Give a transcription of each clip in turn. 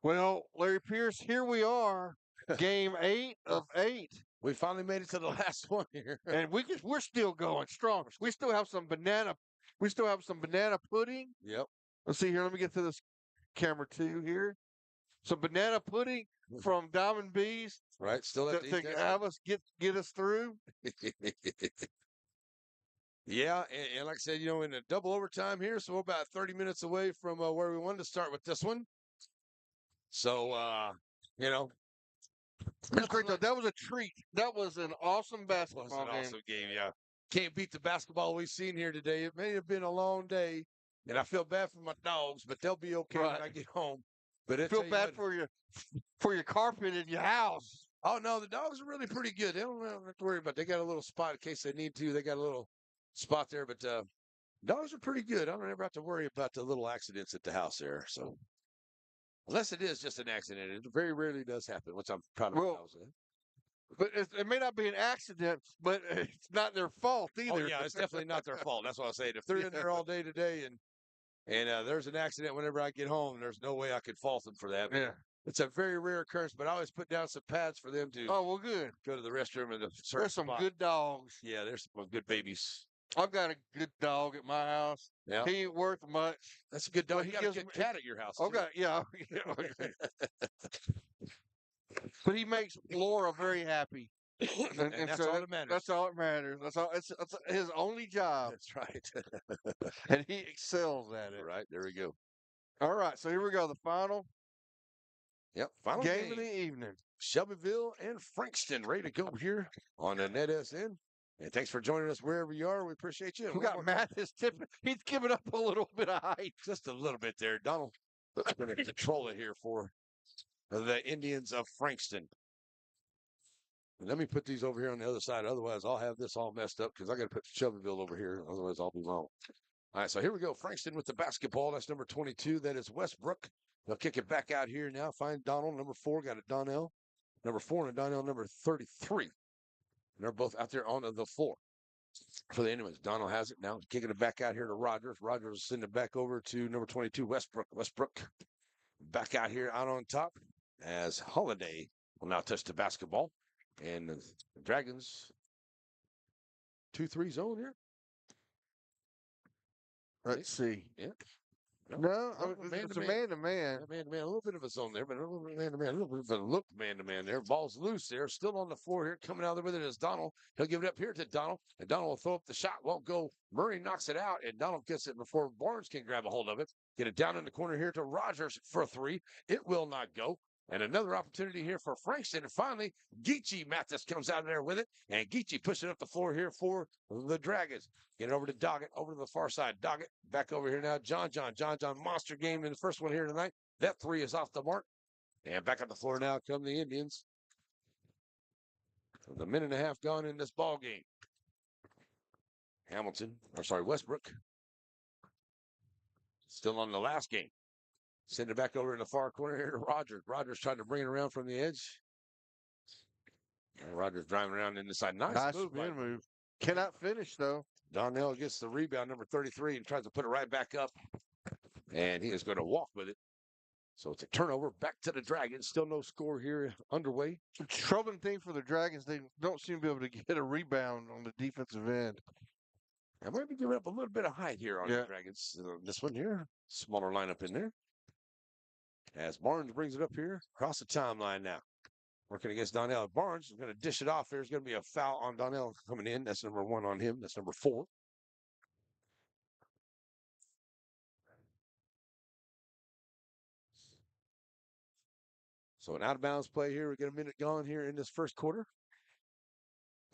Well, Larry Pierce, here we are, game 8 of 8, We finally made it to the last one here. and we're still going strong. We still have some banana pudding. Yep. Let's see here. Let me get to this camera 2 here. Some banana pudding from Diamond Bees Right. Still have to, to eat to that. have us get us through. Yeah, and like I said, in a double overtime here, so we're about 30 minutes away from where we wanted to start with this one. So, you know, It was great though. That was a treat. That was an awesome was basketball an game. awesome game. Yeah, can't beat the basketball we've seen here today. It may have been a long day, and I feel bad for my dogs, but they'll be okay when I get home. But I feel bad for your carpet in your house. Oh no, the dogs are really pretty good. They don't have to worry about. They got a little spot in case they need to. They got a little spot there, but dogs are pretty good. I don't ever have to worry about the little accidents at the house there. So unless it is just an accident, it very rarely does happen, which I'm proud of my dogs. But it may not be an accident, but it's not their fault Oh either. yeah, it's definitely not their fault. That's what I'm saying. If they're in there all day today and there's an accident whenever I get home, there's no way I could fault them for that. Yeah. It's a very rare occurrence, but I always put down some pads for them to Oh well, good. go to the restroom and There's some good dogs. Yeah, there's some good babies. I've got a good dog at my house. Yeah, He ain't worth much. that's a good dog. But You he got a gives good me- cat at your house. Okay, yeah. But he makes Laura very happy. And that's so all that matters. That's all that matters. That's all. It's his only job, That's right. and he excels at it. Right, there we go. All right, so here we go. The final Yep, final game of the evening. Shelbyville and Frankston ready to go here on the NetSN. And thanks for joining us wherever you are. We appreciate you. We got Matt is tipping. He's giving up a little bit of height. Just a little bit there. Donald going to control it here for the Indians of Frankston. Let me put these over here on the other side. Otherwise, I'll have this all messed up because I got to put Shelbyville over here. Otherwise, I'll be wrong. All right, so here we go. Frankston with the basketball. That's number 22. That is Westbrook. They'll kick it back out here now. Find Donald, number 4. Got a Donnell, number 4, and a Donnell, number 33. And they're both out there on the floor for the Indians. Donald has it now. Kicking it back out here to Rogers. Rogers will send it back over to number 22, Westbrook. Westbrook back out here out on top as Holiday will now touch the basketball. And the Dragons 2-3 zone here. Let's see. Yeah. No, it's a man-to-man. Man-to-man, a little bit of a zone there, but a little bit of man-to-man, a little bit of a look man-to-man there. Ball's loose there, still on the floor here, coming out there with it is Donald. He'll give it up here to Donald, and Donald will throw up the shot, won't go. Murray knocks it out, and Donald gets it before Barnes can grab a hold of it. Get it down in the corner here to Rogers for 3. It will not go. And another opportunity here for Frankston. And finally, Geechee Mathis comes out of there with it. And Geechee pushing up the floor here for the Dragons. Get it over to Doggett, over to the far side. Doggett back over here now. John, monster game in the first one here tonight. That 3 is off the mark. And back on the floor now come the Indians. With a minute and a half gone in this ball game. Westbrook. Still on the last game. Send it back over in the far corner here to Rogers. Rogers trying to bring it around from the edge. And Rogers driving around in the side. Nice move. Cannot finish, though. Donnell gets the rebound, number 33, and tries to put it right back up. And he is going to walk with it. So it's a turnover back to the Dragons. Still no score here underway. The troubling thing for the Dragons, they don't seem to be able to get a rebound on the defensive end. I might be giving up a little bit of height here on the Dragons. This one here, smaller lineup in there. As Barnes brings it up here, across the timeline now. Working against Donnell. Barnes is going to dish it off. There's going to be a foul on Donnell coming in. That's number 1 on him. That's number 4. So an out-of-bounds play here. We get a minute gone here in this first quarter.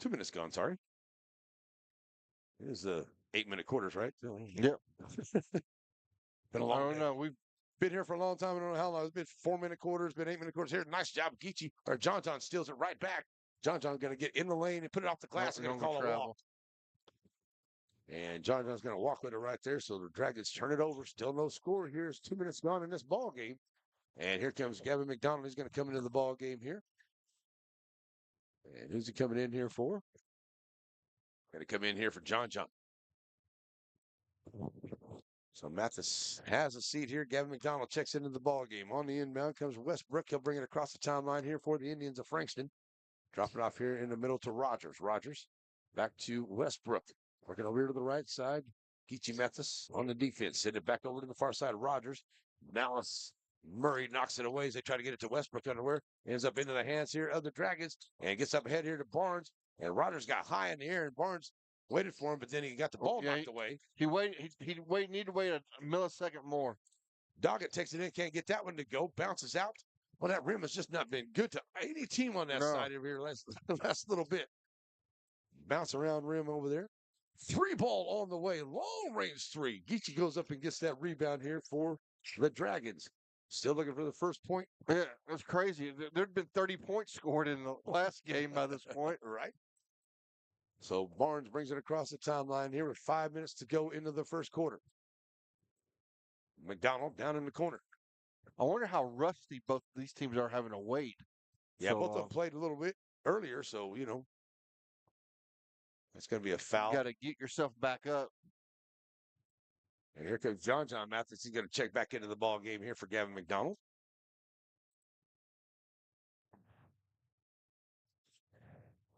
2 minutes gone, sorry. It is the 8-minute quarters, right? Yep. Been a long day. No, we've been here for a long time. I don't know how long. It's been 4-minute quarters, been 8-minute quarters here. Nice job, Geechee. Or John steals it right back. John going to get in the lane and put it off the glass and going to call a walk. And John's going to walk with it right there. So the Dragons turn it over. Still no score here. It's 2 minutes gone in this ball game. And here comes Gavin McDonald. He's going to come into the ball game here. And who's he coming in here for? Going to come in here for John. So Mathis has a seat here. Gavin McDonald checks into the ball game. On the inbound comes Westbrook. He'll bring it across the timeline here for the Indians of Frankston. Drop it off here in the middle to Rogers. Rogers back to Westbrook. Working over here to the right side. Geechee Mathis on the defense. Send it back over to the far side. Rogers. Dallas Murray knocks it away as they try to get it to Westbrook underwear. Ends up into the hands here of the Dragons and gets up ahead here to Barnes. And Rogers got high in the air and Barnes waited for him, but then he got the ball knocked away. He need to wait a millisecond more. Doggett takes it in, can't get that one to go. Bounces out. Well, that rim has just not been good to any team on that side over here last little bit. Bounce around rim over there. 3 ball on the way. Long range 3. Geechee goes up and gets that rebound here for the Dragons. Still looking for the first point. Yeah, that's crazy. There'd been 30 points scored in the last game by this point. Right. So Barnes brings it across the timeline here with 5 minutes to go into the first quarter. McDonald down in the corner. I wonder how rusty both these teams are having to wait. Yeah, both of them played a little bit earlier, so, you know, that's going to be a foul. You got to get yourself back up. And here comes John Mathis. He's going to check back into the ball game here for Gavin McDonald.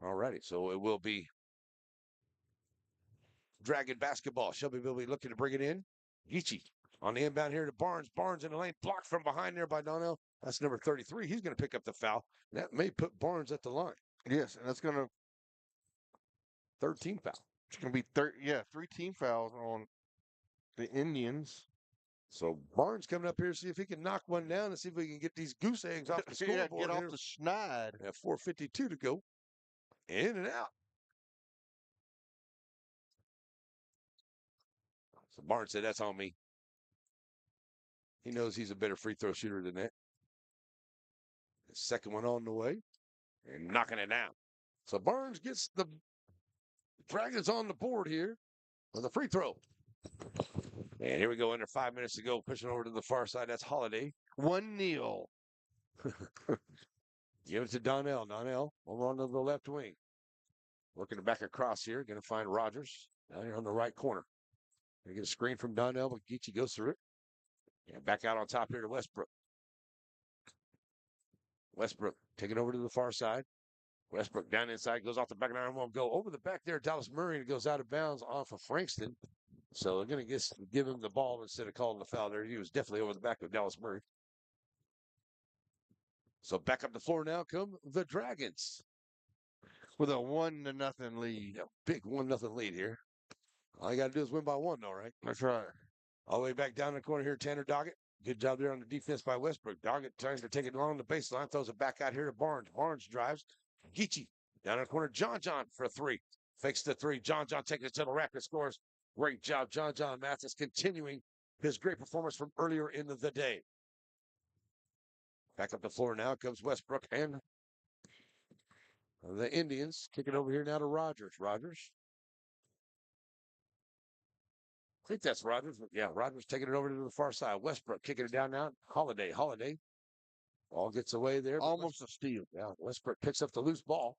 All righty, so it will be Dragon basketball. Shelbyville will be looking to bring it in. Geechee on the inbound here to Barnes. Barnes in the lane, blocked from behind there by Donnell. That's number 33. He's going to pick up the foul. That may put Barnes at the line. Yes, and that's going to 13 foul. It's going to be 3 team fouls on the Indians. So Barnes coming up here to see if he can knock one down and see if we can get these goose eggs off the scoreboard. Get off the schneid. At 4:52 to go. In and out. So Barnes said, that's on me. He knows he's a better free throw shooter than that. The second one on the way. And knocking it down. So Barnes gets the Dragons on the board here with a free throw. And here we go, under 5 minutes to go. Pushing over to the far side. That's Holiday. 1-0. Give it to Donnell. Donnell over on the left wing. Working it back across here. Going to find Rogers down here on the right corner. They get a screen from Donnell, but Geechee goes through it. And back out on top here to Westbrook. Westbrook taking over to the far side. Westbrook down inside, goes off the back of the iron, won't go over the back there. Dallas Murray, and it goes out of bounds off of Frankston. So they're going to give him the ball instead of calling the foul there. He was definitely over the back of Dallas Murray. So back up the floor now come the Dragons. With a 1-0 lead. Yeah, big 1-0 lead here. All you got to do is win by 1, though, right? That's right. All the way back down the corner here, Tanner Doggett. Good job there on the defense by Westbrook. Doggett tries to take it along the baseline, throws it back out here to Barnes. Barnes drives. Geechee down in the corner. John for 3. Fakes the 3. John taking it to the rack and scores. Great job. John Mathis continuing his great performance from earlier in the day. Back up the floor now comes Westbrook and the Indians. Kick it over here now to Rogers. Rogers. I think that's Rogers. Yeah, Rogers taking it over to the far side. Westbrook kicking it down now. Holiday. Ball gets away there. Almost a steal. Yeah, Westbrook picks up the loose ball.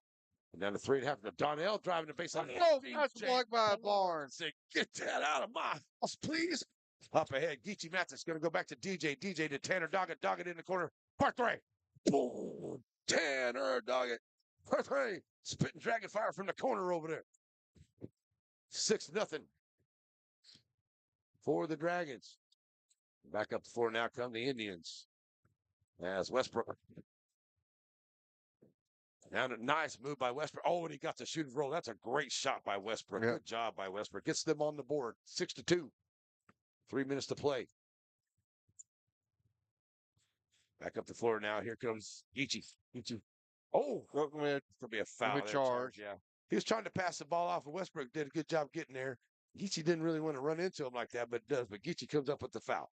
And down to 3.5. Donnell driving the baseline. Oh, that's blocked by Barnes. Say, get that out of my house, please. Up ahead, Geechee Mathis going to go back to DJ. DJ to Tanner Doggett. Doggett in the corner. Part 3. Boom. Tanner Doggett. Part 3. Spitting dragon fire from the corner over there. 6-0 for the Dragons. Back up the floor now come the Indians. As Westbrook. Now a nice move by Westbrook. Oh, and he got the shooting roll. That's a great shot by Westbrook. Yeah. Good job by Westbrook. Gets them on the board. 6-2. 3 minutes to play. Back up the floor now. Here comes Geechee. Oh, it's going to be a foul. Charge. Yeah. He was trying to pass the ball off, and Westbrook did a good job getting there. Geechee didn't really want to run into him like that, but does. But Geechee comes up with the foul.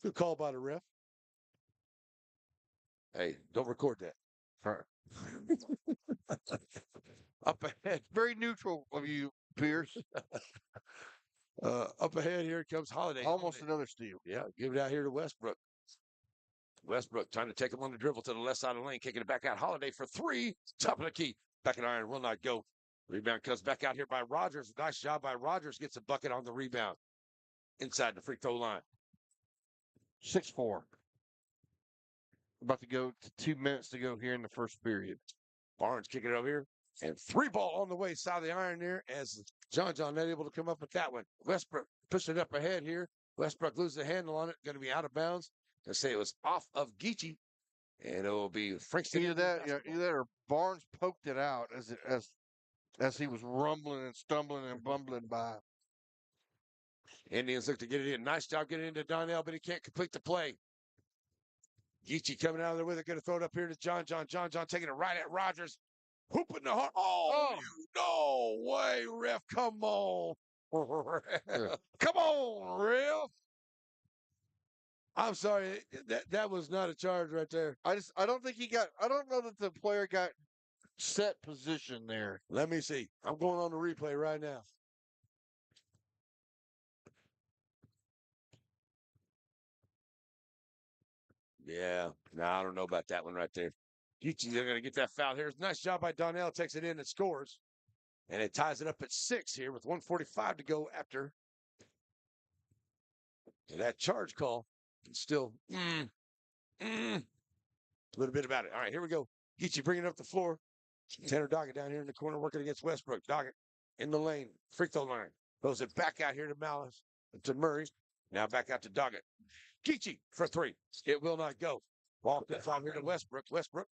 Good call by the ref. Hey, don't record that. Up ahead. Very neutral of you, Pierce. Up ahead, here comes Holiday. Almost another steal. Yeah, give it out here to Westbrook. Westbrook trying to take him on the dribble to the left side of the lane, kicking it back out. Holiday for 3. Top of the key. Back in iron, will not go. Rebound comes back out here by Rogers. Nice job by Rogers. Gets a bucket on the rebound. inside the free throw line. 6-4. About to go to 2 minutes to go here in the first period. Barnes kicking it over here. And 3-ball on the way, side of the iron there, as John not able to come up with that one. Westbrook pushing it up ahead here. Westbrook loses the handle on it. Going to be out of bounds. They say it was off of Geechee. And it will be Frankston. Either that or Barnes poked it out as he was rumbling and stumbling and bumbling by. Indians look to get it in. Nice job getting into Donnell, but he can't complete the play. Geechee coming out of there with it. Going to throw it up here to John. John taking it right at Rogers. Hooping the heart. Oh, no way, ref. Come on. Come on, ref. I'm sorry. That was not a charge right there. I don't know that the player got set position there. Let me see. I'm going on the replay right now. Yeah. No, I don't know about that one right there. They're going to get that foul here. Nice job by Donnell. Takes it in and scores. And it ties it up at 6 here with 1:45 to go after that charge call. It's still a little bit about it. All right, here we go. Geechee bringing it up the floor. Tanner Doggett down here in the corner working against Westbrook. Doggett in the lane. Free throw line. Throws it back out here to Malice. To Murray. Now back out to Doggett. Geechee for 3. It will not go. Ball gets out here to Westbrook. Westbrook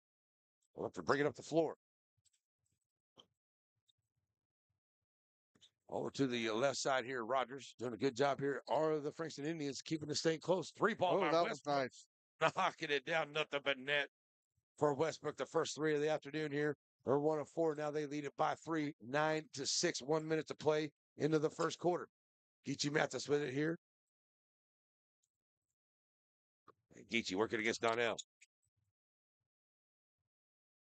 will have to bring it up the floor. Over to the left side here, Rogers doing a good job here. Are the Frankston Indians keeping the thing close? 3-ball by that Westbrook. was nice. Knocking it down, nothing but net for Westbrook. The first 3 of the afternoon here. They're 1 of 4. Now they lead it by 3, 9-6. 1 minute to play into the first quarter. Geechee Mathis with it here. Geechee working against Donnell.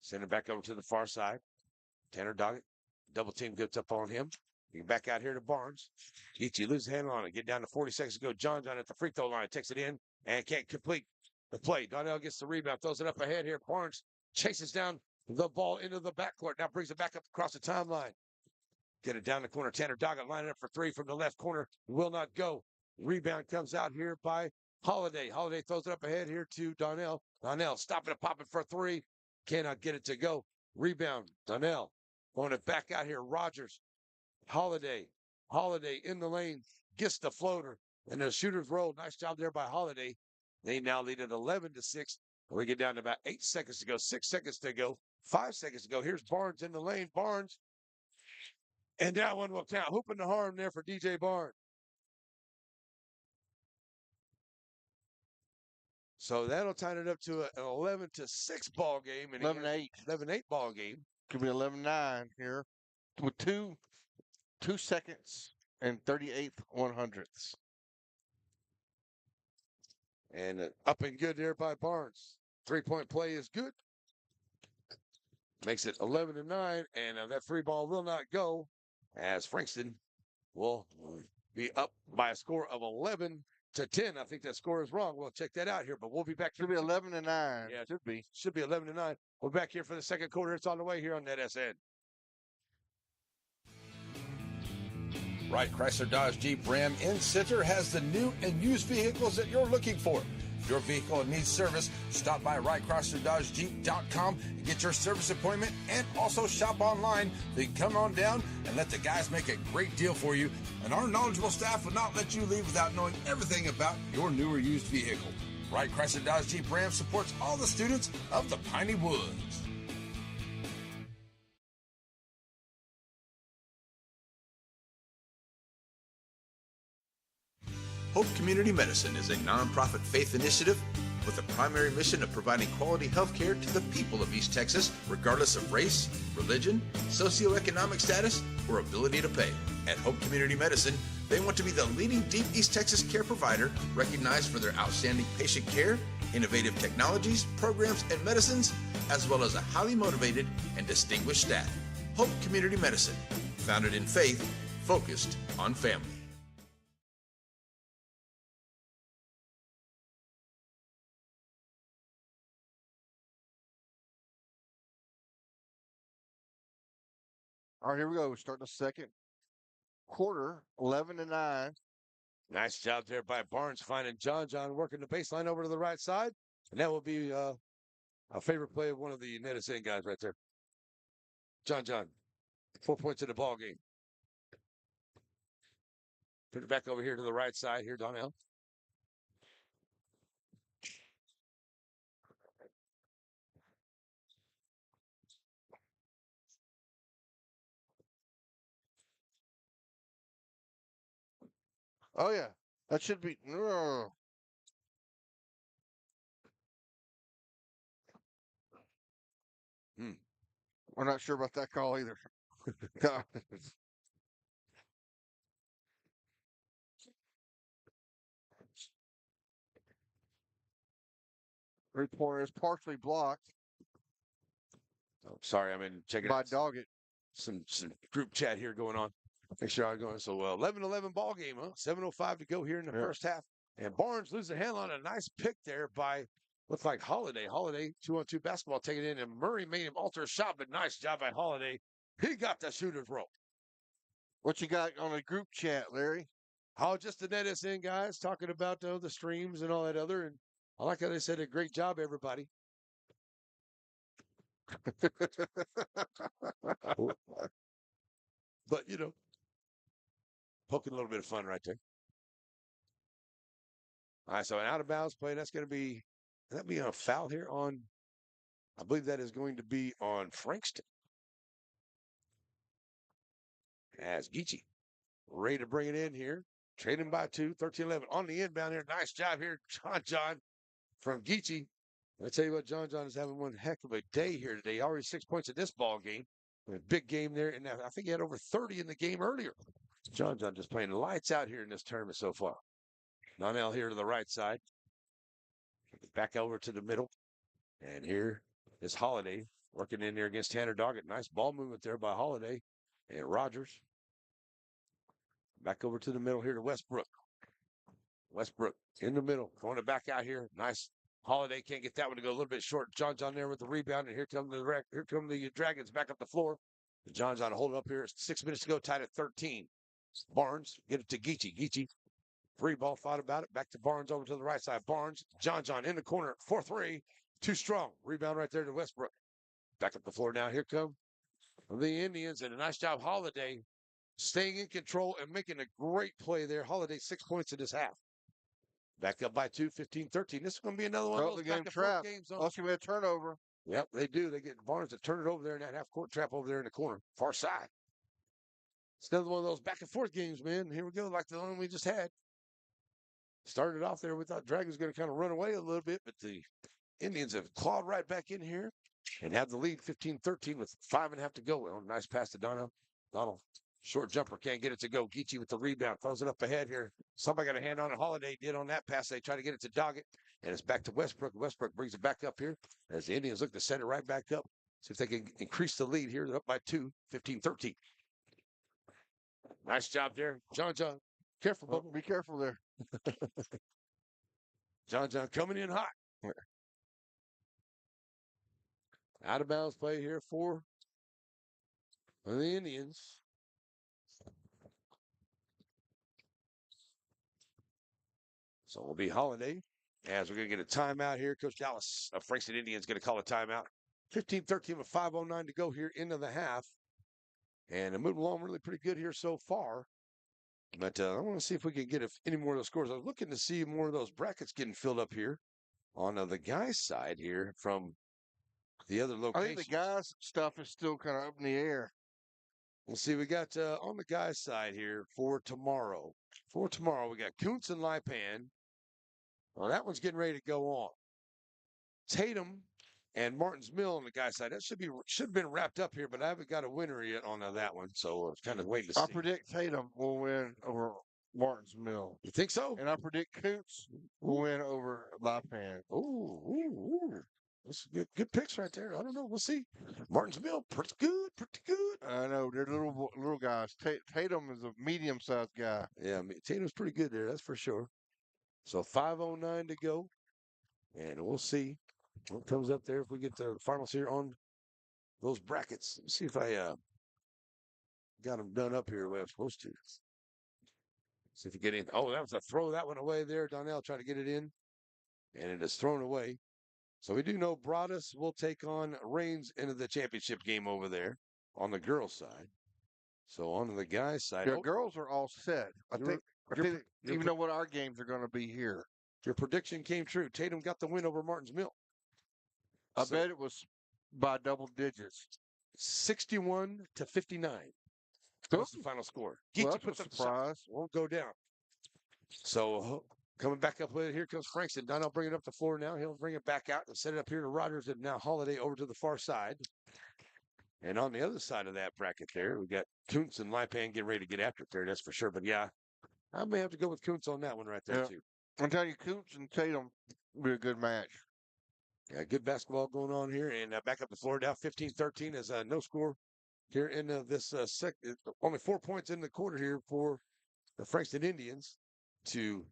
Send it back over to the far side. Tanner Doggett. Double team gets up on him. Back out here to Barnes. Geechee loses handle on it. Get down to 40 seconds to go. John at the free throw line. Takes it in and can't complete the play. Donnell gets the rebound. Throws it up ahead here. Barnes chases down the ball into the backcourt. Now brings it back up across the timeline. Get it down the corner. Tanner Doggett lining up for 3 from the left corner. Will not go. Rebound comes out here by Holiday. Holiday throws it up ahead here to Donnell. Donnell stopping it, popping for 3. Cannot get it to go. Rebound. Donnell going it back out here. Rogers. Holiday in the lane, gets the floater, and the shooter's roll. Nice job there by Holiday. They now lead at 11-6. We get down to about 8 seconds to go, 6 seconds to go, 5 seconds to go. Here's Barnes in the lane. Barnes, and that one will count. Hooping the harm there for DJ Barnes. So that'll tie it up to an 11-6 ball game. 11-8. 11-8 ball game. Could be 11-9 here with 2 seconds and 38/100ths. And up and good there by Barnes. 3-point play is good. Makes it 11-9, and that free ball will not go as Frankston will be up by a score of 11-10. I think that score is wrong. We'll check that out here, but we'll be back. Should be 11-9. Yeah, should be 11-9. We're back here for the second quarter. It's on the way here on NetSN. Wright Chrysler Dodge Jeep Ram in Center has the new and used vehicles that you're looking for. If your vehicle needs service, stop by WrightChryslerDodgeJeep.com and get your service appointment, and also shop online. Then come on down and let the guys make a great deal for you. And our knowledgeable staff will not let you leave without knowing everything about your new or used vehicle. Wright Chrysler Dodge Jeep Ram supports all the students of the Piney Woods. Hope Community Medicine is a nonprofit faith initiative with a primary mission of providing quality health care to the people of East Texas, regardless of race, religion, socioeconomic status, or ability to pay. At Hope Community Medicine, they want to be the leading deep East Texas care provider, recognized for their outstanding patient care, innovative technologies, programs, and medicines, as well as a highly motivated and distinguished staff. Hope Community Medicine, founded in faith, focused on family. All right, here we go. We're starting the second quarter, 11-9. Nice job there by Barnes finding John working the baseline over to the right side. And that will be a favorite play of one of the Medicine guys right there. John, 4 points in the ball game. Put it back over here to the right side here, Donnell. Oh, yeah. That should be. No. We're not sure about that call either. 3-pointer is partially blocked Oh, sorry, I'm in checking by out Doggett. some group chat here going on. Make sure I'm going. So 11-11 ball game, huh? 7:05 to go here in the first half. And Barnes loses the handle on a nice pick there by, looks like Holiday. Holiday, 2-on-2 basketball, taking it in. And Murray made him alter a shot, but nice job by Holiday. He got the shooter's rope. What you got on the group chat, Larry? Oh, just to net us in, guys, talking about the streams and all that other. And I like how they said a great job, everybody. But, poking a little bit of fun right there. All right, so an out of bounds play. That's going to be, that be a foul here on, I believe that is going to be on Frankston. As Geechee ready to bring it in here. Trading by 2, 13-11 on the inbound here. Nice job here, John from Geechee. I tell you what, John is having one heck of a day here today. Already 6 points in this ball game. A big game there, and I think he had over 30 in the game earlier. John just playing lights out here in this tournament so far. Donnell here to the right side. Back over to the middle. And here is Holiday working in there against Tanner Doggett. Nice ball movement there by Holiday and Rogers. Back over to the middle here to Westbrook. Westbrook in the middle, going back out here. Nice. Holiday can't get that one to go a little bit short. John there with the rebound, and here come the Dragons back up the floor. John holding up here. 6 minutes to go, tied at 13. Barnes get it to Geechee. Geechee, free ball, thought about it. Back to Barnes over to the right side. Barnes, John in the corner, 4-3. Too strong. Rebound right there to Westbrook. Back up the floor now. Here come the Indians, and a nice job, Holiday, staying in control and making a great play there. Holiday 6 points in this half. Back up by 2, 15-13. This is going to be another one of those back and forth games. Also, we had a turnover. Yep, they do. They get Barnes to turn it over there in that half-court trap over there in the corner, far side. It's another one of those back and forth games, man. Here we go, like the one we just had. Started off there. We thought Dragons was going to kind of run away a little bit, but the Indians have clawed right back in here and have the lead 15-13 with 5.5 to go. Well, nice pass to Donald. Short jumper, can't get it to go. Geechee with the rebound, throws it up ahead here. Somebody got a hand on it. Holiday did on that pass. They try to get it to Doggett, and it's back to Westbrook. Westbrook brings it back up here as the Indians look to set it right back up. See if they can increase the lead here. They're up by 2, 15-13. Nice job there. John. Careful, Bubba. Be careful there. John coming in hot. Out of bounds play here for the Indians. So it'll be Holiday as we're going to get a timeout here. Coach Dallas of Frankston Indians going to call a timeout. 15-13 with 5:09 to go here into the half. And they're moving along really pretty good here so far. But I want to see if we can get any more of those scores. I was looking to see more of those brackets getting filled up here on the guys' side here from the other locations. I think the guys' stuff is still kind of up in the air. We'll see. We got on the guys' side here for tomorrow. We got Kuntz and Lipan. Well, that one's getting ready to go on. Tatum and Martin's Mill on the guy's side. That should have been wrapped up here, but I haven't got a winner yet on that one. So it's kind of waiting to see. I predict Tatum will win over Martin's Mill. You think so? And I predict Kuntz will win over Lipan. Ooh. That's good picks right there. I don't know. We'll see. Martin's Mill, pretty good. I know. They're little guys. Tatum is a medium-sized guy. Yeah, Tatum's pretty good there. That's for sure. So 5:09 to go. And we'll see what comes up there if we get the finals here on those brackets. Let's see if I got them done up here the way I'm supposed to. See if you get in. Oh, that was a throw that one away there. Donnell trying to get it in, and it is thrown away. So we do know Broadus will take on Reigns into the championship game over there on the girls' side. So on the guys' side, The girls are all set. I your- think your even know what our games are going to be here. your prediction came true. Tatum got the win over Martin's Mill. I bet it was by double digits. 61-59. That's the final score. Well, Geechee that's puts a up the shot. surprise. Won't go down. So coming back up with it, here comes Frankston. Donnell bringing it up the floor now. He'll bring it back out and set it up here to Rogers, and now Holiday over to the far side. And on the other side of that bracket there, we got Kuntz and Lipan getting ready to get after it there, that's for sure. But yeah, I may have to go with Kuntz on that one right there, too. I'm telling you, Kuntz and Tatum will be a good match. Yeah, good basketball going on here. And back up the floor now, 15-13 is no score here in this only 4 points in the quarter here for the Frankston Indians to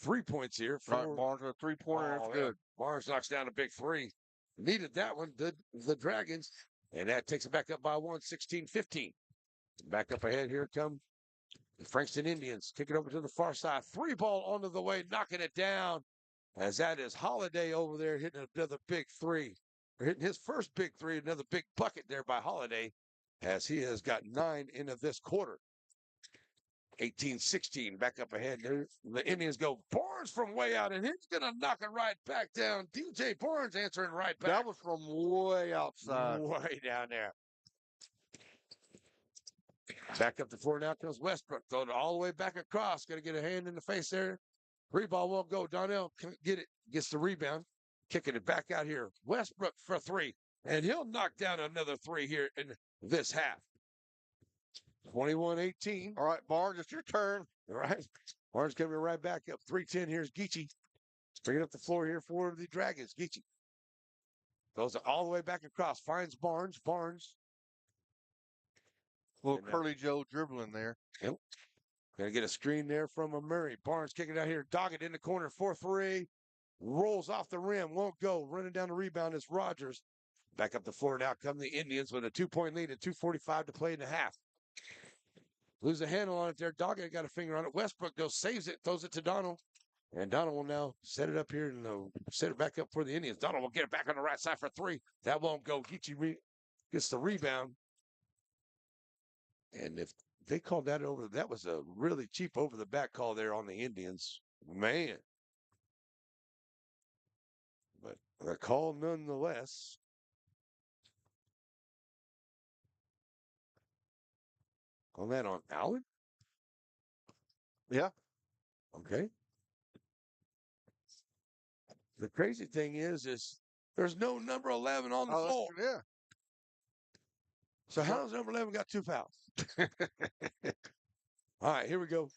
3 points here for Right, Barnes with a three-pointer. That's yeah. good. Barnes knocks down a big three. Needed that one, the Dragons. And that takes it back up by 1, 16-15. Back up ahead, here come the Frankston Indians. Kick it over to the far side. 3-ball onto the way, knocking it down. As that is Holiday over there hitting another big three. Or hitting his first big three, another big bucket there by Holiday, as he has got 9 into this quarter. 18-16, back up ahead. The Indians go Barnes from way out, and he's going to knock it right back down. DJ Barnes answering right back. That was from way outside. Way down there. Back up the floor now comes Westbrook. Throwing it all the way back across. Going to get a hand in the face there. Ball won't go. Donnell can't get it. Gets the rebound. Kicking it back out here. Westbrook for 3. And he'll knock down another 3 here in this half. 21-18. All right, Barnes, it's your turn. All right. Barnes coming right back up. 3-10. Here's Geechee. Bringing up the floor here for the Dragons. Geechee goes all the way back across. Finds Barnes. Barnes. Little Curly Joe dribbling there. Yep. Gonna get a screen there from a Murray. Barnes kicking out here. Doggett in the corner. 4-3. Rolls off the rim. Won't go. Running down the rebound is Rogers. Back up the floor now come the Indians with a 2-point lead at 2:45 to play in the half. Lose the handle on it there. Doggett got a finger on it. Westbrook goes, saves it, throws it to Donald. And Donald will now set it up here and set it back up for the Indians. Donald will get it back on the right side for 3. That won't go. Geechee gets the rebound. And if they called that over, that was a really cheap over-the-back call there on the Indians. Man. But a call nonetheless. On that on Allen? Yeah. Okay. The crazy thing is there's no number 11 on the floor. Yeah. So how does number 11 got 2 fouls? All right, here we go.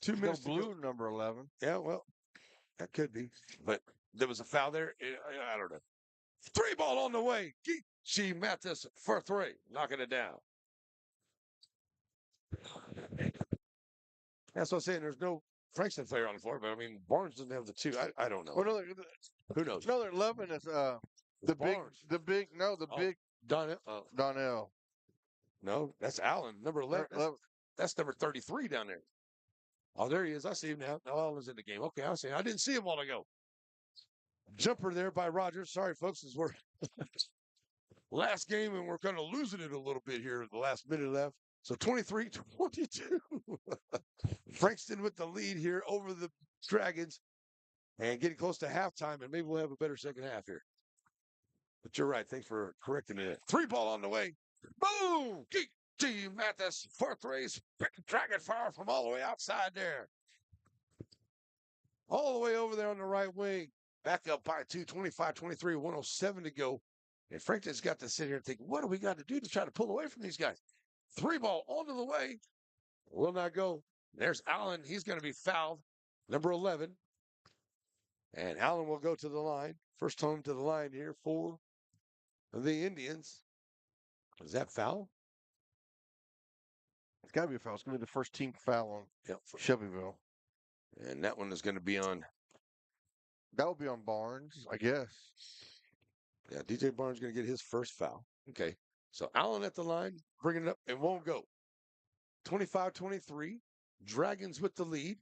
2 minutes. No blue number 11. Yeah, well, that could be. But there was a foul there. I don't know. 3-ball on the way. Geechee Mathis for 3. Knocking it down. That's what I'm saying. There's no Frankston player on the floor, but I mean, Barnes doesn't have the 2. I don't know. Well, no, Who knows? no, they're 11 is Barnes. big Donnell. Donnell. No, that's Allen. Number 11. That's number 33 down there. Oh, there he is. I see him now. No, Allen's in the game. Okay, I see him. I didn't see him a while ago. Jumper there by Rogers. Sorry, folks, as we're last game and we're kind of losing it a little bit here in the last minute left. So 23-22. Frankston with the lead here over the Dragons and getting close to halftime, and maybe we'll have a better second half here. But you're right. Thanks for correcting it. 3-ball on the way. Boom! Geechee Mathis for 3s. Dragon fire from all the way outside there. All the way over there on the right wing. Back up by 2, 25-23, 107 to go. And Frankston's got to sit here and think, what do we got to do to try to pull away from these guys? 3-ball onto the way. Will not go. There's Allen. He's going to be fouled. Number 11. And Allen will go to the line. First home to the line here for the Indians. Is that foul? It's got to be a foul. It's going to be the first team foul on Shelbyville. And that one is going to be on. That would be on Barnes, I guess. Yeah, DJ Barnes is going to get his first foul. Okay. So Allen at the line, bringing it up, and won't go. 25-23. Dragons with the lead.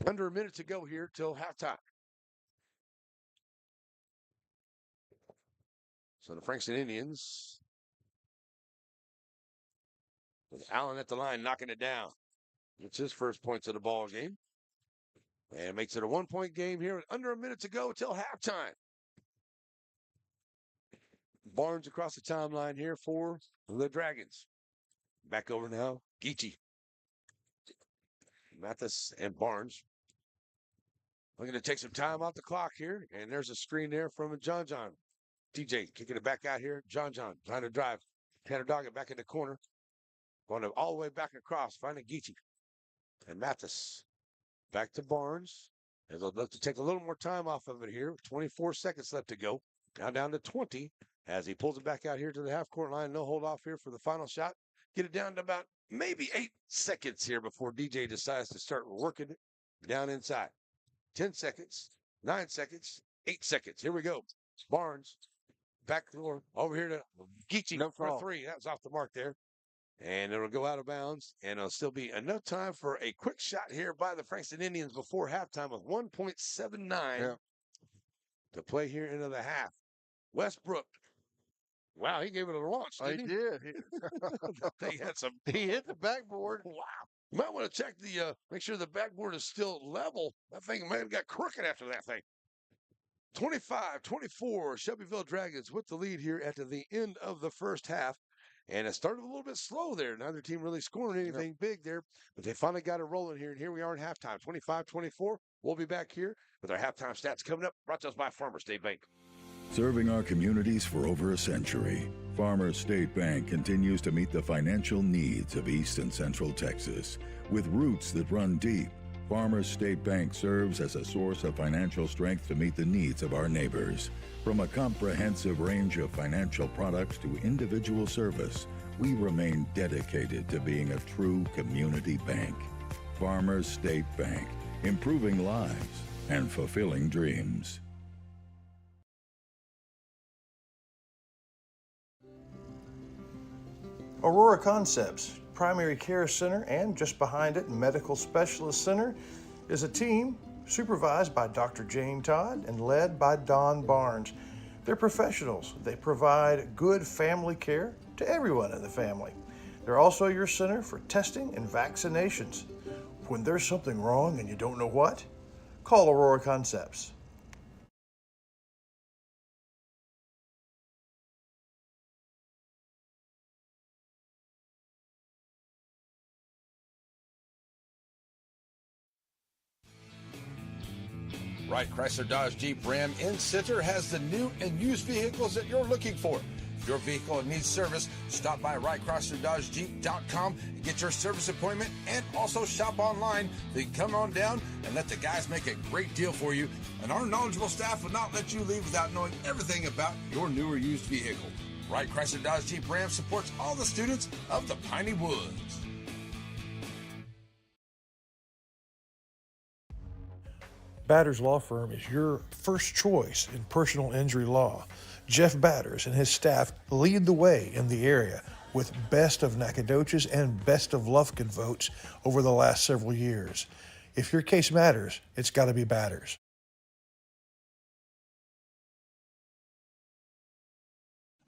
Under a minute to go here till halftime. So the Frankston Indians, with Allen at the line, knocking it down. It's his first points of the ball game. And makes it a 1-point game here. Under a minute to go till halftime. Barnes across the timeline here for the Dragons. Back over now, Geechee. Mathis and Barnes. We're going to take some time off the clock here. And there's a screen there from John. TJ kicking it back out here. John trying to drive. Tanner Doggett back in the corner. Going all the way back across. Finding Geechee. And Mathis. Back to Barnes. And they'll look to take a little more time off of it here. 24 seconds left to go. Now down to 20 as he pulls it back out here to the half-court line. No hold off here for the final shot. Get it down to about maybe 8 seconds here before DJ decides to start working it down inside. 10 seconds, 9 seconds, 8 seconds. Here we go. Barnes, back door, over here to Geechee for 3. That was off the mark there. And it'll go out of bounds, and it'll still be enough time for a quick shot here by the Frankston Indians before halftime with 1.79 to play here into the half. Westbrook. Wow, he gave it a launch, didn't he? He did. He hit the backboard. Wow. You might want to check make sure the backboard is still level. That thing might have got crooked after that thing. 25-24, Shelbyville Dragons with the lead here at the end of the first half. And it started a little bit slow there. Neither team really scoring anything big there. But they finally got it rolling here. And here we are in halftime, 25-24. We'll be back here with our halftime stats coming up. Brought to us by Farmers State Bank. Serving our communities for over a century, Farmers State Bank continues to meet the financial needs of East and Central Texas. With roots that run deep, Farmers State Bank serves as a source of financial strength to meet the needs of our neighbors. From a comprehensive range of financial products to individual service, we remain dedicated to being a true community bank. Farmers State Bank, improving lives and fulfilling dreams. Aurora Concepts Primary Care Center and just behind it, Medical Specialist Center, is a team supervised by Dr. Jane Todd and led by Don Barnes. They're professionals. They provide good family care to everyone in the family. They're also your center for testing and vaccinations. When there's something wrong and you don't know what, call Aurora Concepts. Wright Chrysler Dodge Jeep Ram in Center has the new and used vehicles that you're looking for. If your vehicle needs service, stop by WrightChryslerDodgeJeep.com and get your service appointment, and also shop online. Then come on down and let the guys make a great deal for you. And our knowledgeable staff will not let you leave without knowing everything about your new or used vehicle. Wright Chrysler Dodge Jeep Ram supports all the students of the Piney Woods. Batters Law Firm is your first choice in personal injury law. Jeff Batters and his staff lead the way in the area with best of Nacogdoches and best of Lufkin votes over the last several years. If your case matters, it's got to be Batters.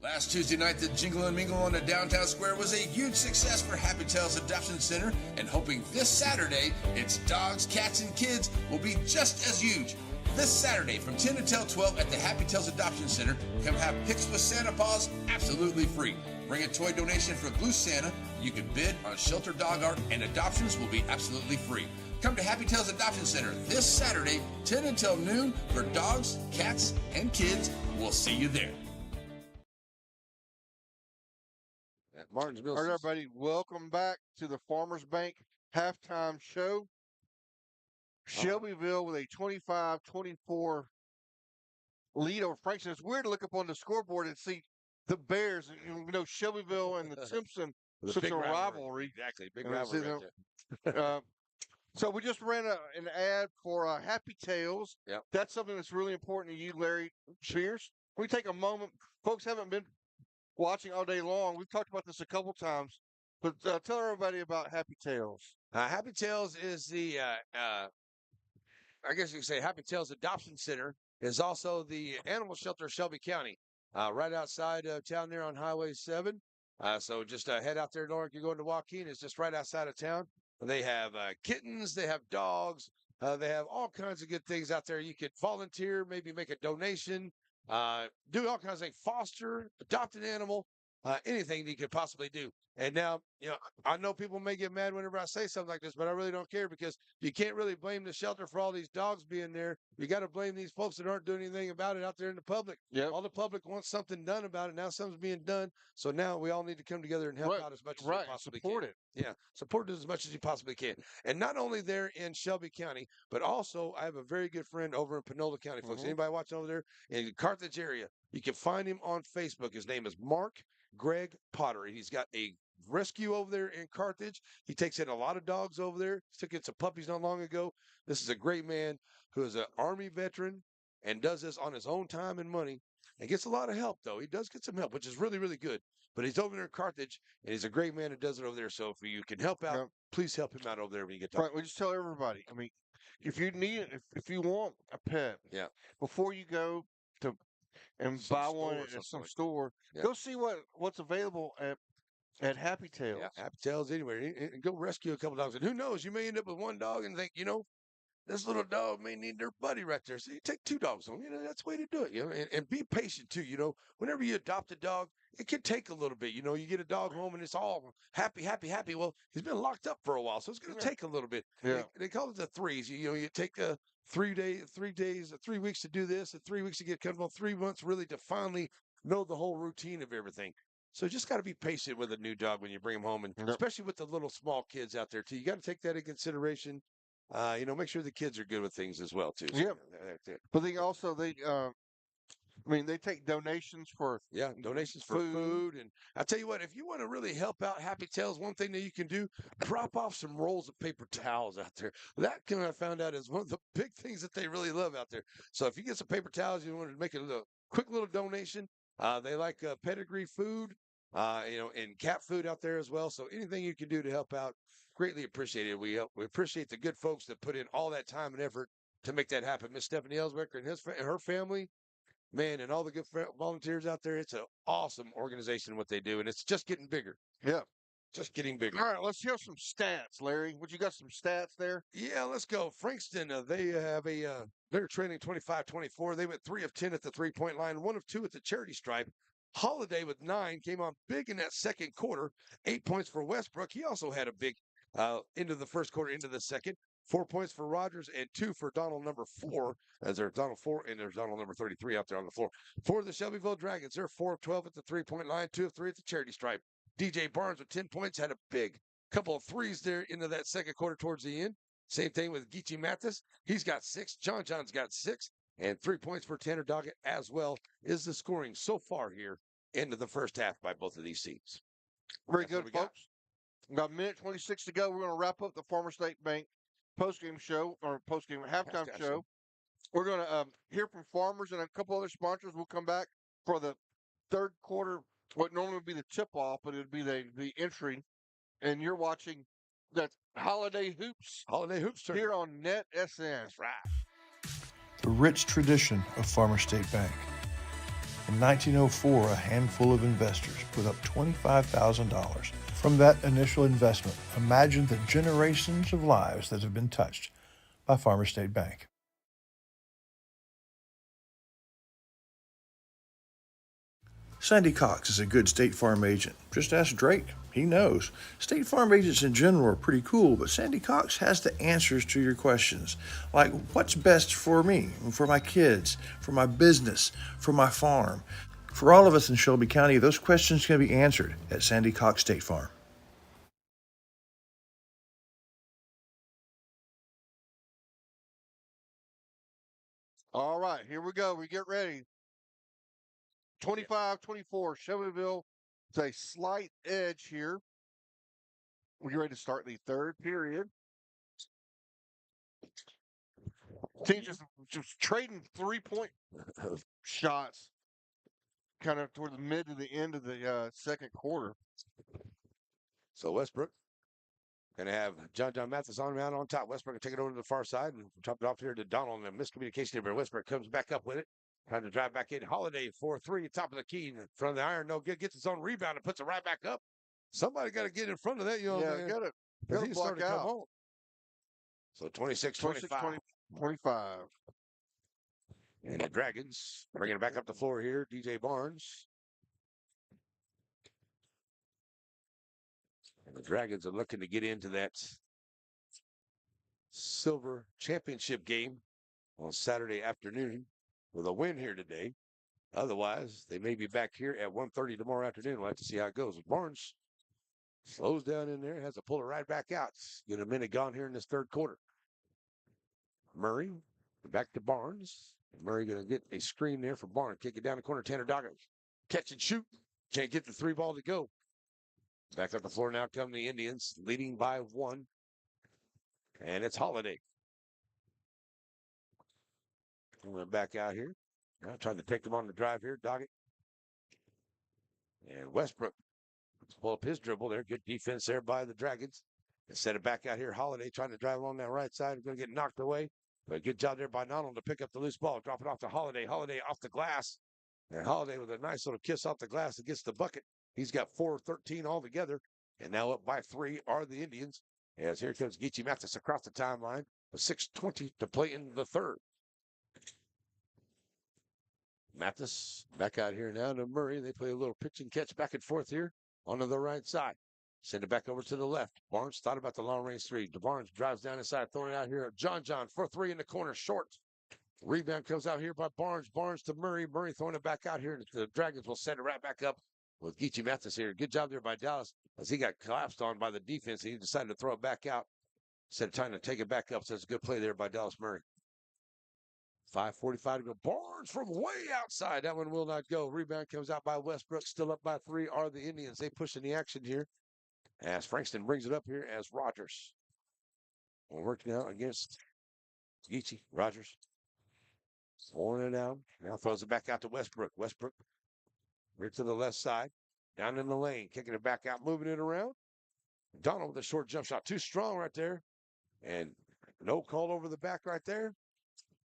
Last Tuesday night, the Jingle and Mingle on the downtown square was a huge success for Happy Tales Adoption Center, and hoping this Saturday, its dogs, cats, and kids will be just as huge. This Saturday from 10 until 12 at the Happy Tales Adoption Center, come have pics with Santa Paws absolutely free. Bring a toy donation for Blue Santa. You can bid on shelter dog art, and adoptions will be absolutely free. Come to Happy Tales Adoption Center this Saturday, 10 until noon, for dogs, cats, and kids. We'll see you there. Martinsville. All right, everybody, welcome back to the Farmers Bank halftime show. Shelbyville with a 25-24 lead over Frankston. It's weird to look up on the scoreboard and see the Bears. You know, Shelbyville and the Simpson, such a rivalry. Exactly, big rivalry right there. So we just ran an ad for Happy Tales. Yep. That's something that's really important to you, Larry Spears. We take a moment. Folks haven't been watching all day long. We've talked about this a couple times, but tell everybody about Happy Tails. Happy Tails is the I guess you could say Happy Tails Adoption Center is also the animal shelter of Shelby County, right outside of town there on Highway 7. So just head out there, Lauren. You go into Joaquin, it's just right outside of town. They have kittens, they have dogs, they have all kinds of good things out there. You could volunteer, maybe make a donation, do all kinds of things, foster, adopt an animal, anything that you could possibly do. And now, I know people may get mad whenever I say something like this, but I really don't care because you can't really blame the shelter for all these dogs being there. You got to blame these folks that aren't doing anything about it out there in the public. Yep. All the public wants something done about it. Now something's being done. So now we all need to come together and help out as much as we possibly support can. it. Yeah, support it as much as you possibly can. And not only there in Shelby County, but also I have a very good friend over in Panola County, folks. Anybody watching over there in the Carthage area, you can find him on Facebook. His name is Mark Greg Potter. He's got a rescue over there in Carthage. He takes in a lot of dogs over there. He took in some puppies not long ago. This is a great man who is an Army veteran and does this on his own time and money and gets a lot of help, though. He does get some help, which is really, really good. But he's over there in Carthage, and he's a great man who does it over there. So if you can help out, please help him out over there when you get time. Right. We just tell everybody. I mean, if you need, if you want a pet, before you go to and buy one at some store, go see what's available at Happy Tails. Yeah, Happy Tails anywhere. And go rescue a couple dogs. And who knows, you may end up with one dog and think, this little dog may need their buddy right there. So you take two dogs home. That's the way to do it. And be patient too. Whenever you adopt a dog, it can take a little bit. You get a dog home and it's all happy, happy, happy. Well, he's been locked up for a while, so it's going to take a little bit. Yeah. They call it the threes. You take 3 weeks to do this, and 3 weeks to get comfortable, 3 months really to finally know the whole routine of everything. So just got to be patient with a new dog when you bring them home, and especially with the little small kids out there too. You got to take that in consideration. Make sure the kids are good with things as well too. So, But they also they take donations for donations for food. And I tell you what, if you want to really help out Happy Tails, one thing that you can do, drop off some rolls of paper towels out there. That I found out is one of the big things that they really love out there. So if you get some paper towels, you want to make a quick little donation. They like pedigree food, and cat food out there as well. So anything you can do to help out, greatly appreciated. We appreciate the good folks that put in all that time and effort to make that happen. Miss Stephanie Ellsbecker and her family, man, and all the good volunteers out there. It's an awesome organization, what they do, and it's just getting bigger. Yeah. Just getting bigger. All right, let's hear some stats, Larry. What you got some stats there? Yeah, let's go. Frankston, they have they're trailing 25-24. They went 3 of 10 at the 3-point line, 1 of 2 at the charity stripe. Holiday with 9 came on big in that second quarter. 8 points for Westbrook. He also had a big into the first quarter, into the second. 4 points for Rogers and 2 for Donald number 4, as there's Donald 4 and there's Donald number 33 out there on the floor. For the Shelbyville Dragons, they're 4 of 12 at the 3-point line, 2 of 3 at the charity stripe. DJ Barnes with 10 points, had a big couple of threes there into that second quarter towards the end. Same thing with Geechee Mathis. He's got 6. John's got 6. And 3 points for Tanner Doggett as well is the scoring so far here into the first half by both of these teams. Very good, folks. We've got a minute 26 to go. We're going to wrap up the Farmer State Bank halftime show. We're going to hear from farmers and a couple other sponsors. We'll come back for the third quarter, what normally would be the tip-off, but it would be the entry. And you're watching that Holiday Hoops. Here on Net SN. That's right. The rich tradition of Farmer State Bank. In 1904, a handful of investors put up $25,000. From that initial investment, imagine the generations of lives that have been touched by Farmer State Bank. Sandy Cox is a good State Farm agent. Just ask Drake. He knows. State Farm agents in general are pretty cool, but Sandy Cox has the answers to your questions. Like, what's best for me, for my kids, for my business, for my farm? For all of us in Shelby County, those questions can be answered at Sandy Cox State Farm. All right, here we go. We get ready. 25-24, Shelbyville. It's a slight edge here. We're ready to start the third period. Team just trading 3-point shots. kind of toward the mid to the end of the second quarter. So Westbrook going to have John Mathis on around on top. Westbrook can take it over to the far side and drop it off here to Donald. And a miscommunication here, but Westbrook comes back up with it. Trying to drive back in. Holiday 4-3, top of the key, in front of the iron. No good. Gets his own rebound and puts it right back up. Somebody got to get in front of that young man. Got to He's block starting to out. come on. So 26-25. 25. And the Dragons bringing it back up the floor here. DJ Barnes. And the Dragons are looking to get into that silver championship game on Saturday afternoon with a win here today. Otherwise, they may be back here at 1:30 tomorrow afternoon. We'll have to see how it goes. Barnes slows down in there, has to pull it right back out. Get a minute gone here in this third quarter. Murray back to Barnes. Murray going to get a screen there for Barnes. Kick it down the corner. Tanner Doggett. Catch and shoot. Can't get the three ball to go. Back up the floor now come the Indians, leading by 1. And it's Holiday. Coming back out here. Now trying to take them on the drive here. Doggett. And Westbrook. Let's pull up his dribble there. Good defense there by the Dragons. And set it back out here. Holiday trying to drive along that right side. Going to get knocked away. But good job there by Donald to pick up the loose ball. Drop it off to Holiday. Holiday off the glass. And Holiday with a nice little kiss off the glass against the bucket. He's got 4-13 altogether. And now up by 3 are the Indians. As here comes Geechee Mathis across the timeline. With 6:20 to play in the third. Mathis back out here now to Murray. They play a little pitch and catch back and forth here onto the right side. Send it back over to the left. Barnes thought about the long range three. Barnes drives down inside, throwing it out here. John for 3 in the corner, short. Rebound comes out here by Barnes. Barnes to Murray. Murray throwing it back out here. And the Dragons will set it right back up with Geechee Mathis here. Good job there by Dallas as he got collapsed on by the defense. He decided to throw it back out instead of trying to take it back up. So it's a good play there by Dallas Murray. 5:45 to go. Barnes from way outside. That one will not go. Rebound comes out by Westbrook. Still up by 3 are the Indians. They push in the action here as Frankston brings it up here as Rogers. We're working out against Geechee. Rogers. Throwing it out. Now throws it back out to Westbrook. Westbrook right to the left side. Down in the lane. Kicking it back out. Moving it around. Donald with a short jump shot. Too strong right there. And no call over the back right there.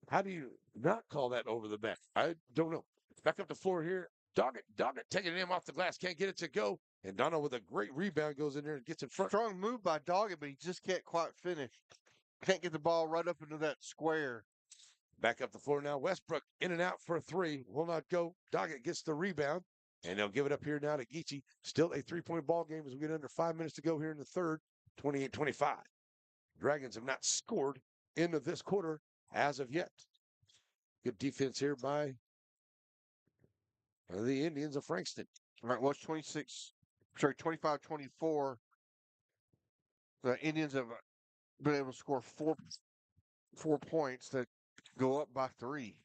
How do you not call that over the back? I don't know. Back up the floor here. Doggett taking it in off the glass. Can't get it to go. And Donald with a great rebound goes in there and gets in front. Strong move by Doggett, but he just can't quite finish. Can't get the ball right up into that square. Back up the floor now. Westbrook in and out for 3. Will not go. Doggett gets the rebound. And they'll give it up here now to Geechee. Still a 3-point ball game as we get under 5 minutes to go here in the third. 28-25. Dragons have not scored into this quarter as of yet. Good defense here by the Indians of Frankston. All right, well, it's 25-24. The Indians have been able to score 4 points that go up by 3.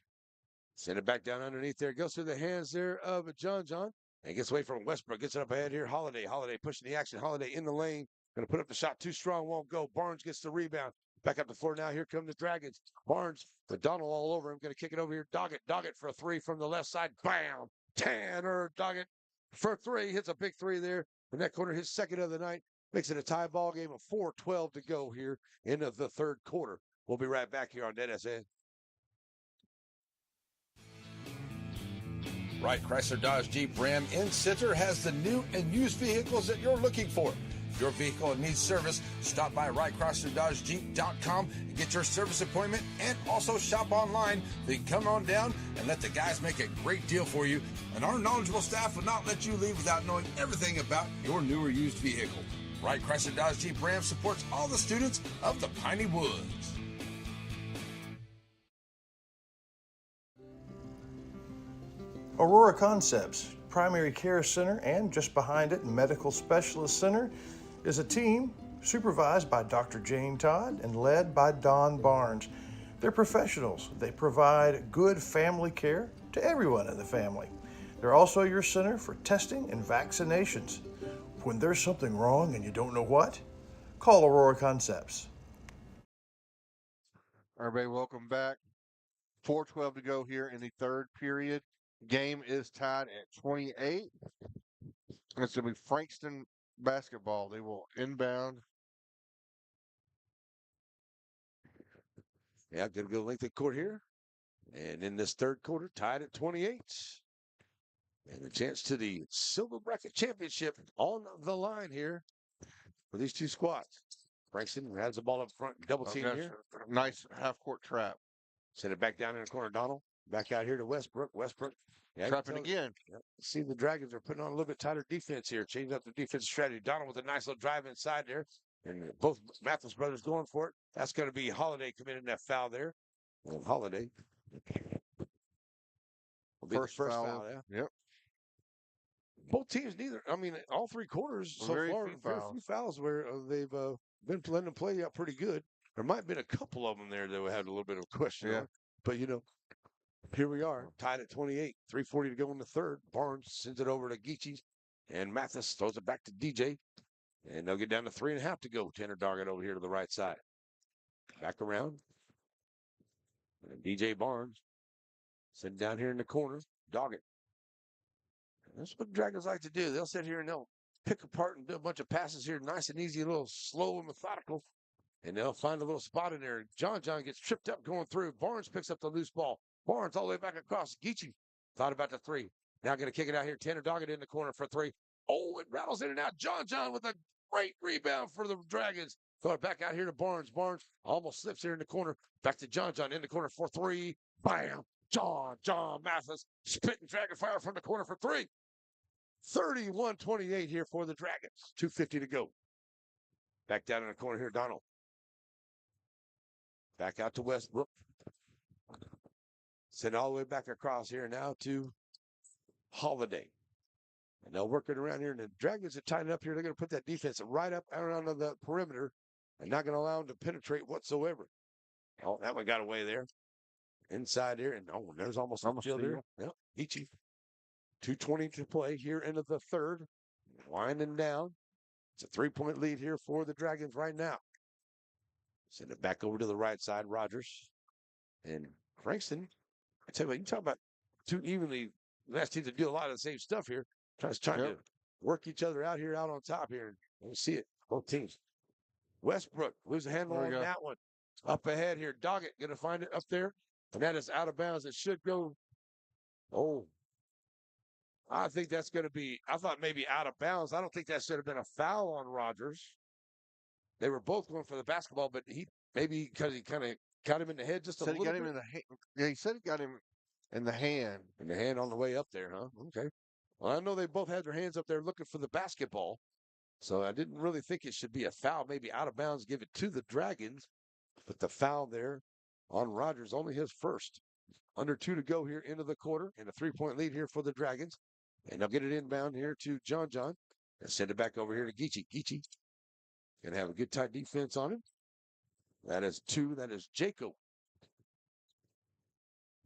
Send it back down underneath there. Goes through the hands there of John. And gets away from Westbrook. Gets it up ahead here. Holiday pushing the action. Holiday in the lane. Going to put up the shot. Too strong. Won't go. Barnes gets the rebound. Back up the floor now. Here come the Dragons. Barnes, the Donald all over him. Going to kick it over here. Doggett for 3 from the left side. Bam! Tanner Doggett for 3. Hits a big 3 there. In that corner, his second of the night. Makes it a tie ball game of 4:12 to go here into the third quarter. We'll be right back here on NSN. Wright Chrysler Dodge Jeep Ram in Center has the new and used vehicles that you're looking for. If your vehicle needs service, stop by WrightChryslerDodgeJeep.com and get your service appointment, and also shop online. Then come on down and let the guys make a great deal for you. And our knowledgeable staff will not let you leave without knowing everything about your new or used vehicle. Wright Chrysler Dodge Jeep Ram supports all the students of the Piney Woods. Aurora Concepts Primary Care Center, and just behind it, Medical Specialist Center, is a team supervised by Dr. Jane Todd and led by Don Barnes. They're professionals. They provide good family care to everyone in the family. They're also your center for testing and vaccinations. When there's something wrong and you don't know what, call Aurora Concepts. Everybody, welcome back. 4:12 to go here in the third period. Game is tied at 28. It's going to be Frankston basketball. They will inbound. Yeah, going to go length of court here. And in this third quarter, tied at 28. And a chance to the Silver Bracket Championship on the line here for these two squads. Frankston has the ball up front, double team here. Nice half-court trap. Send it back down in the corner, Donald. Back out here to Westbrook. Westbrook. Yeah, Trapping again. Yep. See, the Dragons are putting on a little bit tighter defense here, changing up the defense strategy. Donald with a nice little drive inside there. And both Mathis brothers going for it. That's going to be Holiday committing that foul there. Well, Holiday will be First the first foul. foul. Yeah. Yep. Both teams, all three quarters so Very far, few very fouls. few fouls where they've been letting them play out pretty good. There might have been a couple of them there that had a little bit of a question on. But, here we are, tied at 28, 3:40 to go in the third. Barnes sends it over to Geechee, and Mathis throws it back to DJ. And they'll get down to 3.5 to go. Tanner Doggett over here to the right side. Back around. And DJ Barnes sitting down here in the corner. Doggett. That's what Dragons like to do. They'll sit here and they'll pick apart and do a bunch of passes here, nice and easy, a little slow and methodical. And they'll find a little spot in there. John gets tripped up going through. Barnes picks up the loose ball. Barnes all the way back across. Geechee thought about the three. Now going to kick it out here. Tanner Doggett in the corner for three. Oh, it rattles in and out. John with a great rebound for the Dragons. Throw it back out here to Barnes. Barnes almost slips here in the corner. Back to John in the corner for three. Bam. John Mathis spitting dragon fire from the corner for three. 31-28 here for the Dragons. 2:50 to go. Back down in the corner here, Donald. Back out to Westbrook. Send all the way back across here now to Holiday. And they'll work it around here. And the Dragons are tightened up here. They're going to put that defense right up around on the perimeter and not going to allow them to penetrate whatsoever. Oh, that one got away there. Inside here. And there's almost a field here. Yep. Geechee. 2:20 to play here into the third. Winding down. It's a 3-point lead here for the Dragons right now. Send it back over to the right side, Rogers. And Frankston, I tell you what, you talk about two evenly last teams that do a lot of the same stuff here. Trying to work each other out here, out on top here. And we'll see it, both teams. Westbrook, lose a handle on that one. Up ahead here, Doggett going to find it up there. And that is out of bounds. It should go. Oh, I think that's going to be, I thought maybe out of bounds. I don't think that should have been a foul on Rogers. They were both going for the basketball, but maybe because he kind of got him in the head just a little bit. He got him in the hand. Yeah, he said he got him in the hand. In the hand on the way up there, huh? Okay. Well, I know they both had their hands up there looking for the basketball. So I didn't really think it should be a foul. Maybe out of bounds, give it to the Dragons. But the foul there on Rogers, only his first. Under 2 to go here into the quarter. And a 3-point lead here for the Dragons. And they'll get it inbound here to John. And send it back over here to Geechee. Geechee going to have a good tight defense on him. That is 2. That is Jaco.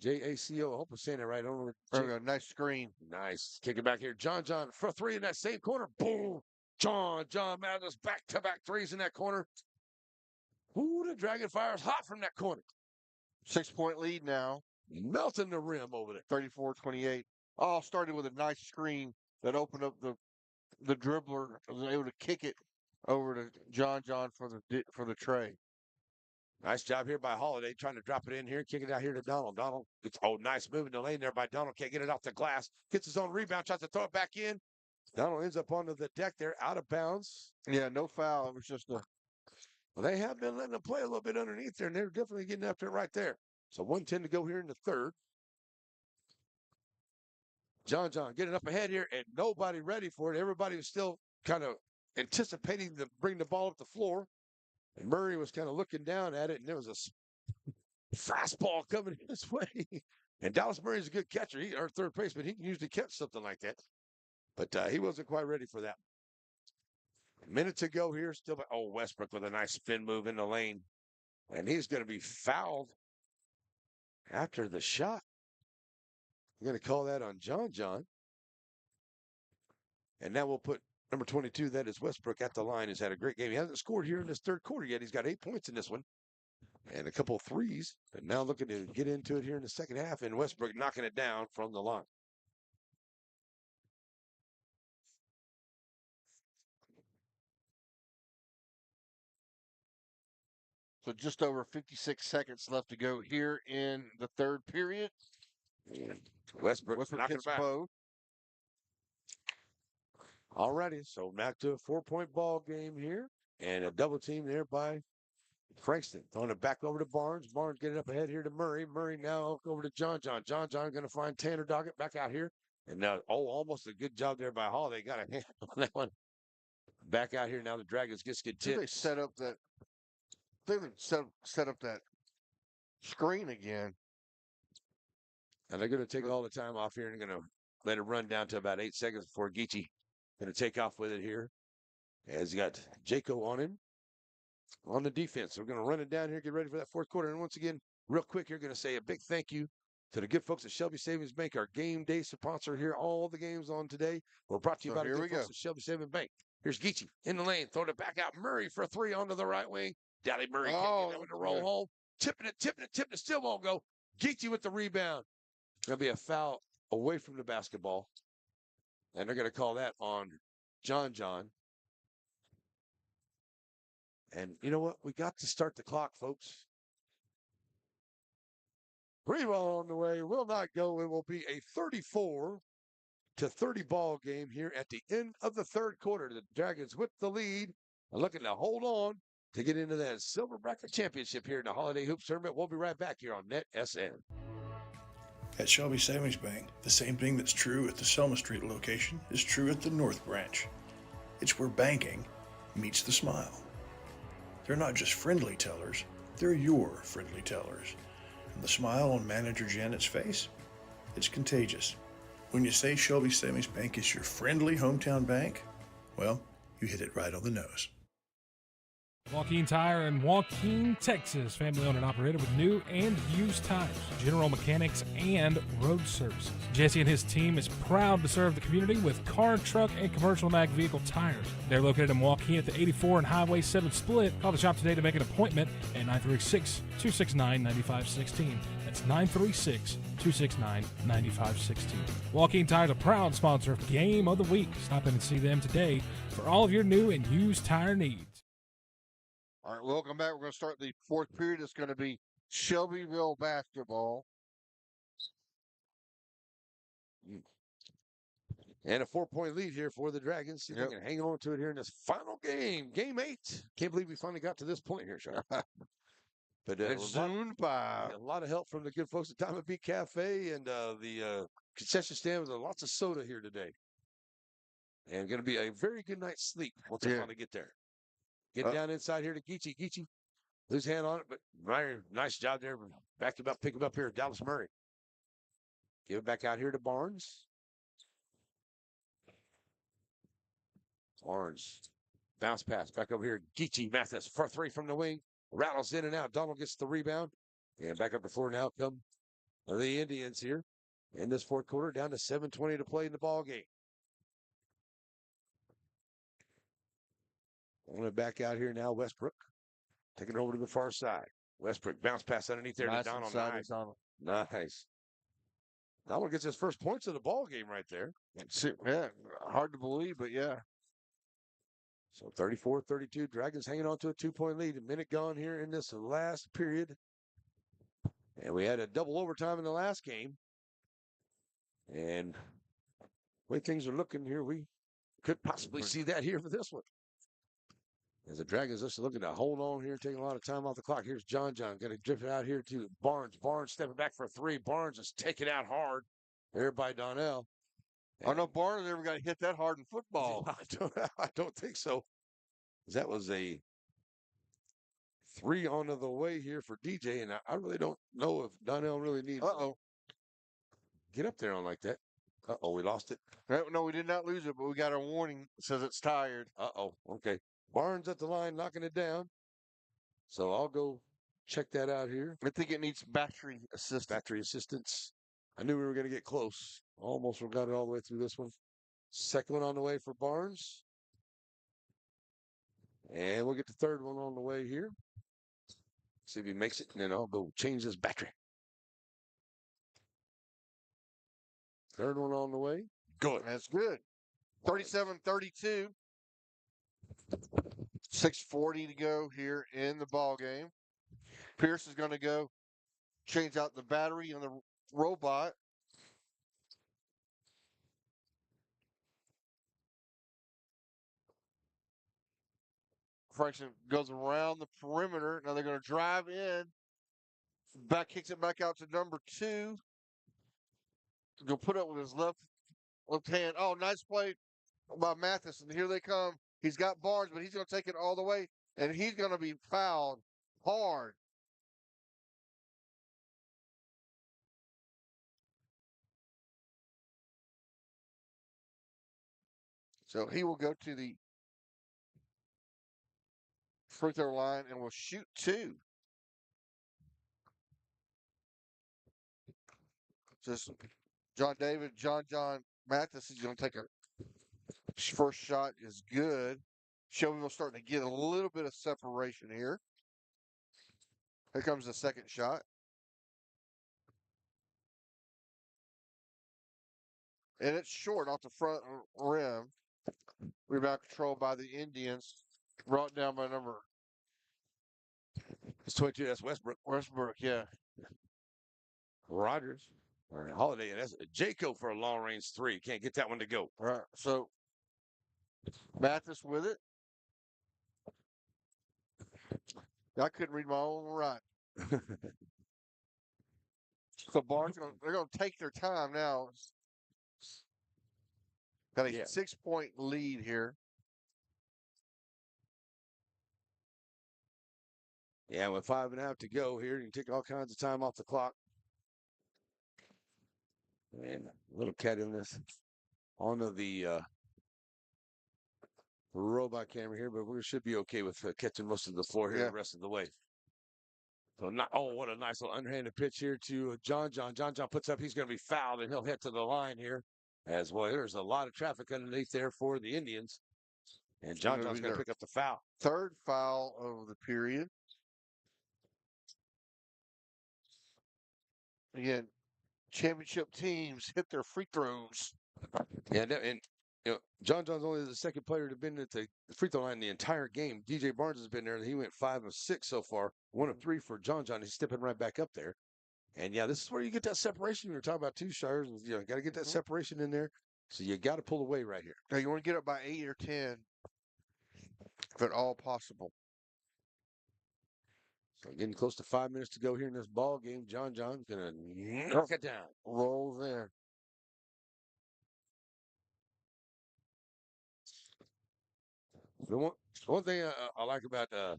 Jaco. I hope I'm saying it right. I don't know. Nice screen. Nice. Kick it back here. John for three in that same corner. Boom. John Mathis back-to-back threes in that corner. Ooh, the Dragon Fire's hot from that corner. 6-point lead now. Melting the rim over there. 34-28. All started with a nice screen that opened up the dribbler. Was able to kick it over to John for the tray. Nice job here by Holiday, trying to drop it in here, kick it out here to Donald. Donald, nice move in the lane there by Donald. Can't get it off the glass. Gets his own rebound, tries to throw it back in. Donald ends up onto the deck there, out of bounds. Yeah, no foul. It was just a. Well, they have been letting them play a little bit underneath there, and they're definitely getting after it right there. So 1:10 to go here in the third. John getting up ahead here, and nobody ready for it. Everybody was still kind of anticipating to bring the ball up the floor. And Murray was kind of looking down at it, and there was a fastball coming his way. And Dallas Murray's a good catcher. Our third baseman, he can usually catch something like that. But he wasn't quite ready for that. A minute to go here. Still, Westbrook with a nice spin move in the lane. And he's going to be fouled after the shot. I'm going to call that on John. And now we'll put number 22, that is Westbrook, at the line. Has had a great game. He hasn't scored here in this third quarter yet. He's got 8 points in this one and a couple of threes. And now looking to get into it here in the second half. And Westbrook knocking it down from the line. So just over 56 seconds left to go here in the third period. And Westbrook knocking hits it back. both. Alrighty, so back to a 4-point ball game here. And a double team there by Frankston. Throwing it back over to Barnes. Barnes getting up ahead here to Murray. Murray now over to John. John going to find Tanner Doggett back out here. And now, almost a good job there by Hall. They got a hand on that one. Back out here now. The Dragons get tipped. They set up that. They set up that screen again. And they're going to take all the time off here and they're going to let it run down to about 8 seconds before Geechee going to take off with it here. As he got Jaco on him on the defense. We're going to run it down here, get ready for that fourth quarter. And once again, real quick, you're going to say a big thank you to the good folks at Shelby Savings Bank, our game day sponsor here. All the games on today were brought to you by the good folks at Shelby Savings Bank. Here's Geechee in the lane, throwing it back out. Murray for 3 onto the right wing. Dally Murray can't get to roll home. Tipping it, still won't go. Geechee with the rebound. Going to be a foul away from the basketball. And they're going to call that on John. And you know what? We got to start the clock, folks. Rebound on the way. Will not go. It will be a 34-30 ball game here at the end of the third quarter. The Dragons with the lead are looking to hold on to get into that silver bracket championship here in the Holiday Hoops Tournament. We'll be right back here on NetSN. At Shelby Savings Bank, the same thing that's true at the Selma Street location is true at the North Branch. It's where banking meets the smile. They're not just friendly tellers, they're your friendly tellers. And the smile on Manager Janet's face, it's contagious. When you say Shelby Savings Bank is your friendly hometown bank, well, you hit it right on the nose. Joaquin Tire in Joaquin, Texas. Family owned and operated with new and used tires, general mechanics, and road services. Jesse and his team is proud to serve the community with car, truck, and commercial mag vehicle tires. They're located in Joaquin at the 84 and Highway 7 split. Call the shop today to make an appointment at 936-269-9516. That's 936-269-9516. Joaquin Tire is a proud sponsor of Game of the Week. Stop in and see them today for all of your new and used tire needs. All right, welcome back. We're going to start the fourth period. It's going to be Shelbyville basketball. And a 4-point lead here for the Dragons. See if they can hang on to it here in this final game. Game 8. Can't believe we finally got to this point here, Sean. But it's zoomed by a lot of help from the good folks at Time of Beat Cafe and the concession stand with lots of soda here today. And going to be a very good night's sleep once they finally get there. Get down inside here to Geechee. Geechee, lose hand on it, but very nice job there. Back him up, pick him up here, Dallas Murray. Give it back out here to Barnes. Barnes, bounce pass back over here. Geechee Mathis for 3 from the wing. Rattles in and out. Donald gets the rebound. And back up the floor now come the Indians here in this fourth quarter, down to 7:20 to play in the ball game. On it back out here now, Westbrook. Taking it over to the far side. Westbrook bounce pass underneath there to Donald. Nice. Donald gets his first points of the ball game right there. Yeah, hard to believe, but yeah. So 34-32, Dragons hanging on to a 2-point lead. A minute gone here in this last period. And we had a double overtime in the last game. And the way things are looking here, we could possibly see that here for this one. As the Dragons just looking to hold on here, taking a lot of time off the clock. Here's John. Going to drift it out here to Barnes. Barnes stepping back for 3. Barnes is taking out hard there by Donnell. I don't know if Barnes ever got hit that hard in football. I don't think so. That was a 3 onto the way here for DJ, and I really don't know if Donnell really needs get up there on like that. We lost it. No, we did not lose it, but we got a warning. It says it's tired. Okay. Barnes at the line, knocking it down. So I'll go check that out here. I think it needs battery assistance. I knew we were going to get close. Almost got it all the way through this one. Second one on the way for Barnes. And we'll get the third one on the way here. See if he makes it, and then I'll go change this battery. Third one on the way. Good. That's good. 37-32. 6:40 to go here in the ball game. Pierce is going to go change out the battery on the robot. Frankston goes around the perimeter. Now they're going to drive in. Kicks it back out to number 2. Go put up with his left hand. Oh, nice play by Mathis. And here they come. He's got Barnes, but he's going to take it all the way. And he's going to be fouled hard. So he will go to the free throw line and will shoot 2. Just John Mathis is going to take a first shot is good. Shelbyville starting to get a little bit of separation here. Here comes the second shot. And it's short off the front rim. Rebound controlled by the Indians. Brought down by number. It's 22. That's Westbrook. Westbrook, yeah. Rogers. Or Holiday. And that's Jaco for a long range 3. Can't get that one to go. All right. So Mathis with it. I couldn't read my own right. So Barnes, they're going to take their time now. Got a 6-point lead here. Yeah, with 5.5 to go here, you can take all kinds of time off the clock. And a little cat in this onto the robot camera here, but we should be okay with catching most of the floor here the rest of the way. So what a nice little underhanded pitch here to John. John puts up, he's going to be fouled, and he'll head to the line here as well. There's a lot of traffic underneath there for the Indians. And John's going to pick up the foul. Third foul of the period. Again, championship teams hit their free throws. Yeah, and John's only the second player to have been at the free throw line the entire game. DJ Barnes has been there, and he went 5 of 6 so far. 1 of 3 for John. He's stepping right back up there. And yeah, this is where you get that separation we were talking about too, Shires. Got to get that separation in there. So you got to pull away right here. Now you want to get up by 8 or 10, if at all possible. So getting close to 5 minutes to go here in this ball game. John's going to knock it down. Roll there. The one thing I like about, a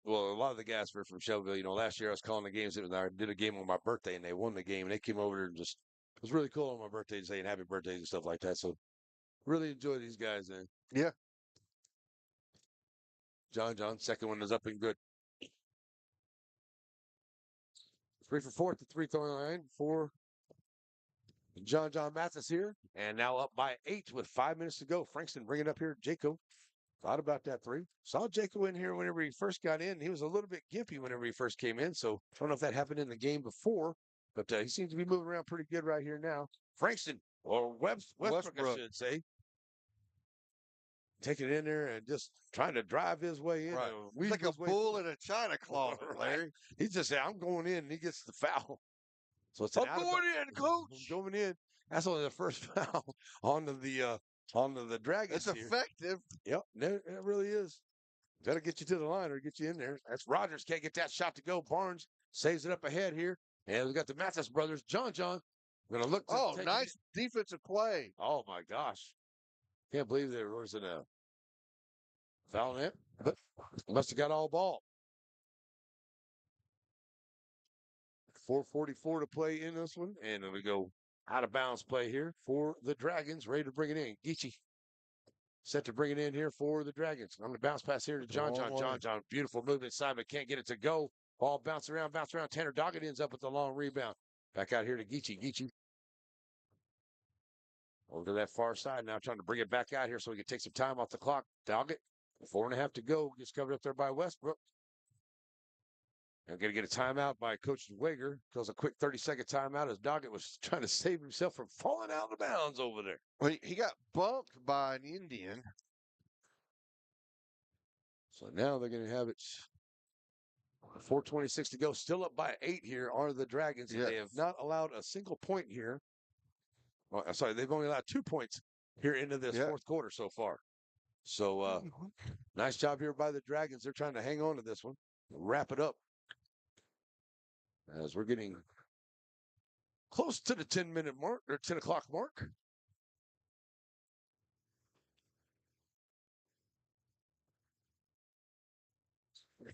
lot of the guys were from Shelbyville. Last year I was calling the games. I did a game on my birthday, and they won the game. And they came over and it was really cool on my birthday saying happy birthdays and stuff like that. So really enjoy these guys. And yeah. John, second one is up and good. 3 for 4 at the free throw line for John Mathis here. And now up by 8 with 5 minutes to go. Frankston bringing up here. Jaco. Thought about that 3. Saw Jaco in here whenever he first got in. He was a little bit gimpy whenever he first came in. So I don't know if that happened in the game before. But he seems to be moving around pretty good right here now. Frankston, or Westbrook, I should say. Taking it in there and just trying to drive his way in. Right. He's like a bull in a china closet, Larry. He just said, I'm going in, and he gets the foul. So it's I'm going in, coach. I'm going in. That's only the first foul onto the Dragons. It's effective. Yep, it really is. Got to get you to the line or get you in there. That's Rogers. Can't get that shot to go. Barnes saves it up ahead here. And we got the Mathis brothers. John. Going to look. Nice defensive play. Oh, my gosh. Can't believe there wasn't a foul in it. But must have got all ball. 4:44 to play in this one. And then we go out of bounds play here for the Dragons. Ready to bring it in. Geechee set to bring it in here for the Dragons. I'm going to bounce pass here to John. John. Beautiful movement inside, but can't get it to go. Ball bounce around. Tanner Doggett ends up with the long rebound. Back out here to Geechee. Over to that far side now, trying to bring it back out here so we can take some time off the clock. Doggett, 4.5 to go. Gets covered up there by Westbrook. I'm going to get a timeout by Coach Wager. Calls a quick 30-second timeout as Doggett was trying to save himself from falling out of bounds over there. Well, he got bumped by an Indian. So now they're going to have it 4:26 to go. Still up by 8 here are the Dragons. Yeah. They have not allowed a single point here. Well, sorry, they've only allowed 2 points here into this Yeah. fourth quarter so far. So nice job here by the Dragons. They're trying to hang on to this one, wrap it up. As we're getting close to the 10-minute mark or 10 o'clock mark.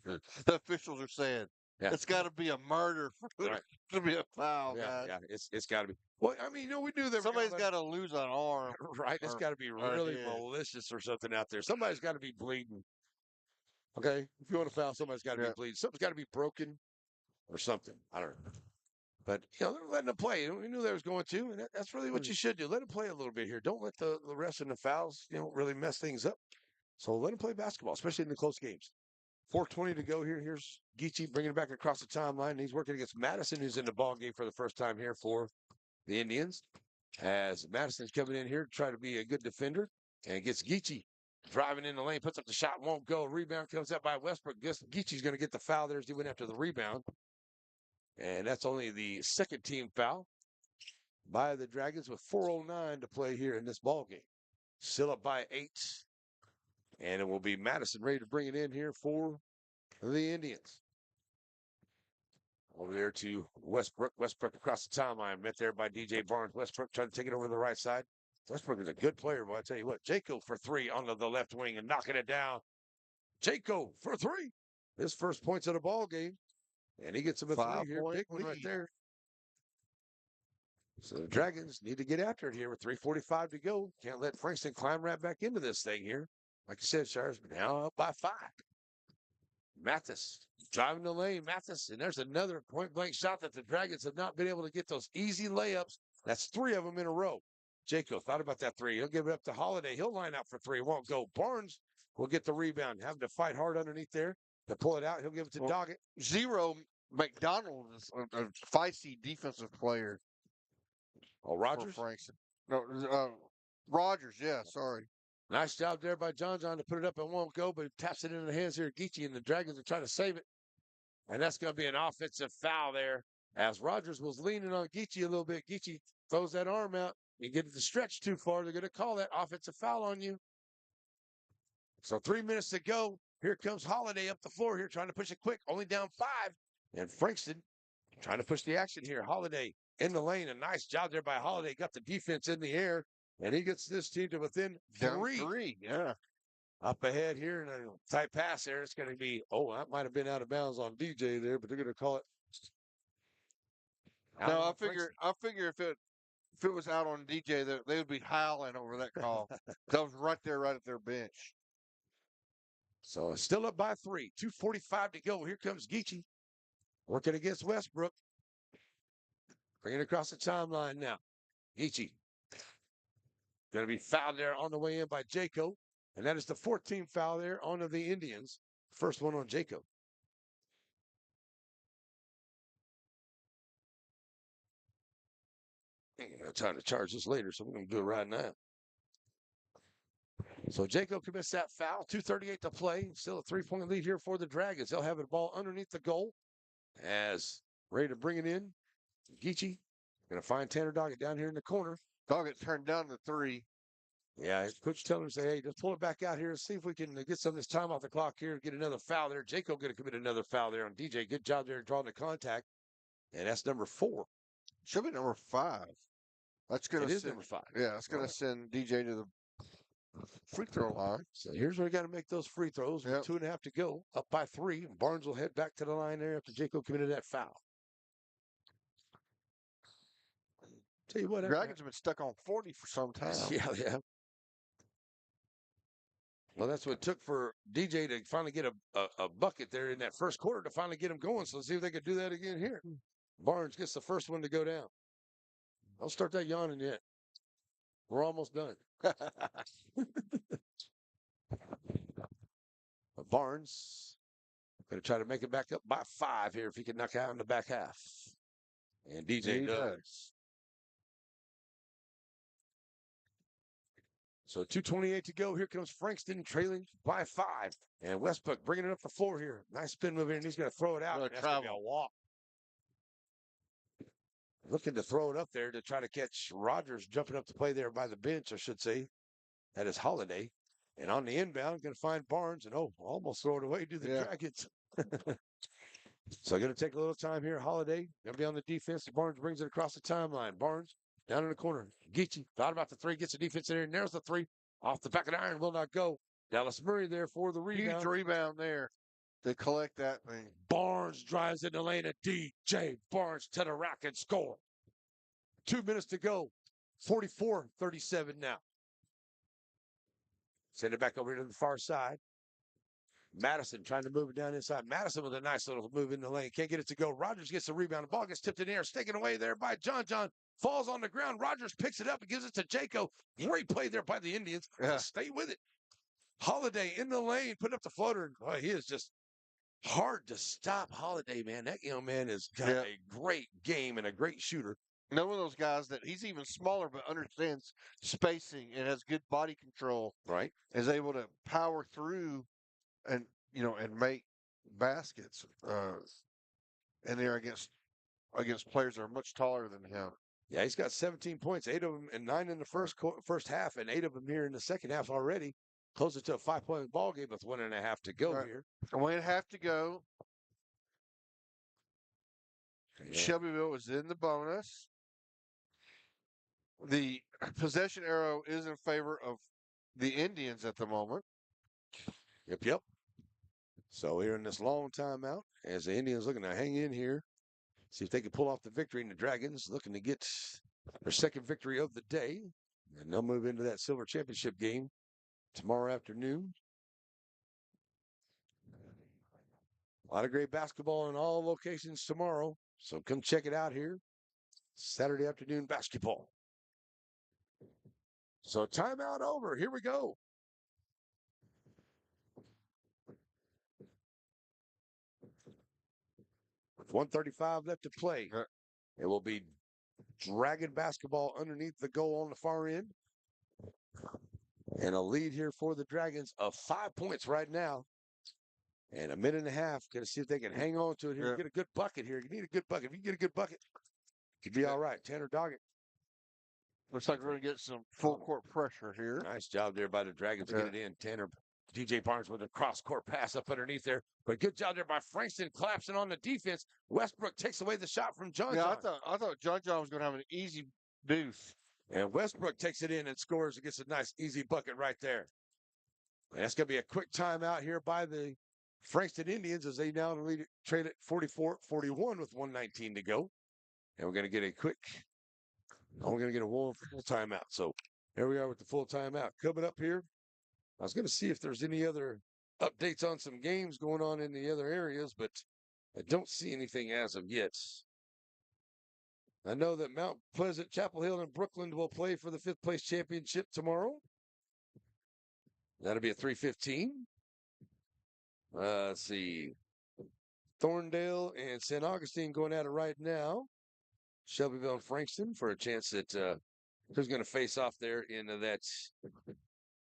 The officials are saying Yeah. it's got to be a murder for it to be a foul, guys. Yeah, it's got to be. Well, I mean, we knew that Somebody's got to lose an arm. right. It's got to be really head. malicious or something out there. Somebody's got to be bleeding. Okay, if you want to foul, somebody's got to be bleeding. Something's got to be broken or something. I don't know. But, they're letting them play. We knew they was going to, and that's really what you should do. Let them play a little bit here. Don't let the rest of the fouls, really mess things up. So let them play basketball, especially in the close games. 4:20 to go here. Here's Geechee bringing it back across the timeline. He's working against Madison, who's in the ball game for the first time here for the Indians. As Madison's coming in here to try to be a good defender and gets Geechee driving in the lane, puts up the shot, won't go. Rebound comes up by Westbrook. Geechee's going to get the foul there as he went after the rebound. And that's only the second team foul by the Dragons with 4:09 to play here in this ball game. Still up by 8. And it will be Madison ready to bring it in here for the Indians. Over there to Westbrook. Westbrook across the timeline. Met there by DJ Barnes. Westbrook trying to take it over to the right side. Westbrook is a good player, but I tell you what, Jaco for 3 on the left wing and knocking it down. Jaco for 3. His first points of the ball game. And he gets him a 3 here. Big one right there. So the Dragons need to get after it here with 3:45 to go. Can't let Frankston climb right back into this thing here. Like I said, Shires now up by 5. Mathis driving the lane. Mathis, and there's another point-blank shot that the Dragons have not been able to get those easy layups. That's 3 of them in a row. Jaco thought about that 3. He'll give it up to Holiday. He'll line out for 3. It won't go. Barnes will get the rebound. Having to fight hard underneath there to pull it out. He'll give it to Doggett. Zero McDonald is a feisty defensive player. Oh, Rogers? Frankston. No, Rogers, yeah, sorry. Nice job there by John to put it up. It won't go, but he taps it into the hands here of Geechee, and the Dragons are trying to save it. And that's going to be an offensive foul there as Rogers was leaning on Geechee a little bit. Geechee throws that arm out. You get it to stretch too far, they're going to call that offensive foul on you. So 3 minutes to go. Here comes Holiday up the floor here, trying to push it quick. Only down 5. And Frankston trying to push the action here. Holiday in the lane. A nice job there by Holiday. Got the defense in the air. And he gets this team to within 3. 3, yeah. Up ahead here, and a tight pass there. It's going to be, that might have been out of bounds on DJ there, but they're going to call it. No, I figure if it was out on DJ, they would be howling over that call. That was right there, right at their bench. So still up by 3. 2:45 to go. Here comes Geechee working against Westbrook. Bringing it across the timeline now. Geechee. Going to be fouled there on the way in by Jaco. And that is the 14th foul there on the Indians. First one on Jaco. I ain't got time to charge this later, so we're going to do it right now. So Jaco commits that foul. 2:38 to play. Still a 3-point lead here for the Dragons. They'll have the ball underneath the goal as ready to bring it in. Geechee going to find Tanner Doggett down here in the corner. Doggett turned down the 3. Yeah, his coach telling him to say, hey, just pull it back out here and see if we can get some of this time off the clock here and get another foul there. Jaco going to commit another foul there on DJ. Good job there drawing the contact. And that's number 4. Should be number 5. That's going to send number 5. Yeah, that's going to send DJ to the free throw line. So here's where we got to make those free throws. With 2.5 to go. Up by 3. Barnes will head back to the line there after Jaco committed that foul. Tell you what, Dragons have been stuck on 40 for some time. Yeah. Well, that's what it took for DJ to finally get a bucket there in that first quarter to finally get him going. So let's see if they could do that again here. Barnes gets the first one to go down. Don't start that yawning yet. We're almost done. Barnes going to try to make it back up by 5 here if he can knock out in the back half. And DJ does. So 2:28 to go. Here comes Frankston trailing by 5. And Westbrook bringing it up the floor here. Nice spin move here, and he's going to throw it out. Gonna That's going to be a travel. walk. Looking to throw it up there to try to catch Rogers jumping up to play there by the bench, I should say. That is Holiday. And on the inbound, going to find Barnes. And, almost throw it away to the Dragons. So going to take a little time here. Holiday going to be on the defense. Barnes brings it across the timeline. Barnes down in the corner. Geechee thought about the three. Gets the defense in there. Narrows the three. Off the back of the iron. Will not go. Dallas Murray there for the rebound. Huge rebound there to collect that thing. Barnes drives in the lane of DJ Barnes to the rack and score. 2 minutes to go. 44-37 now. Send it back over to the far side. Madison trying to move it down inside. Madison with a nice little move in the lane. Can't get it to go. Rogers gets the rebound. The ball gets tipped in the air. Taken away there by John. John falls on the ground. Rogers picks it up and gives it to Jaco. Great play there by the Indians. Yeah. Stay with it. Holiday in the lane. Put up the floater. Boy, he is just hard to stop. Holiday, man. That young man has got a great game and a great shooter. One of those guys that he's even smaller but understands spacing and has good body control. Right. Is able to power through and make baskets in there against players that are much taller than him. Yeah, he's got 17 points, 8 of them and 9 in the first half, and 8 of them here in the second half already. Closer to a 5-point ball game with 1.5 to go here. 1.5 to go. Yeah. Shelbyville is in the bonus. The possession arrow is in favor of the Indians at the moment. Yep. So we're in this long timeout as the Indians looking to hang in here. See if they can pull off the victory, and the Dragons looking to get their second victory of the day. And they'll move into that Silver Championship game tomorrow afternoon. A lot of great basketball in all locations tomorrow. So come check it out here. Saturday afternoon basketball. So timeout over. Here we go. With 1:35 left to play. It will be Dragon basketball underneath the goal on the far end. And a lead here for the Dragons of 5 points right now. And a minute and a half. Going to see if they can hang on to it here. Get a good bucket here. You need a good bucket. If you get a good bucket, could be all right. Tanner Doggett. Looks like we're going to get some full court pressure here. Nice job there by the Dragons to get it in. Tanner, DJ Barnes with a cross-court pass up underneath there. But good job there by Frankston collapsing on the defense. Westbrook takes away the shot from John. Yeah, I thought John was going to have an easy deuce. And Westbrook takes it in and scores and gets a nice, easy bucket right there. And that's going to be a quick timeout here by the Frankston Indians as they now trade at 44-41 with 1:19 to go. And we're going to get a full timeout. So here we are with the full timeout. Coming up here, I was going to see if there's any other updates on some games going on in the other areas, but I don't see anything as of yet. I know that Mount Pleasant, Chapel Hill, and Brooklyn will play for the 5th place championship tomorrow. That'll be at 3:15. Let's see. Thorndale and St. Augustine going at it right now. Shelbyville and Frankston for a chance at who's going to face off there in that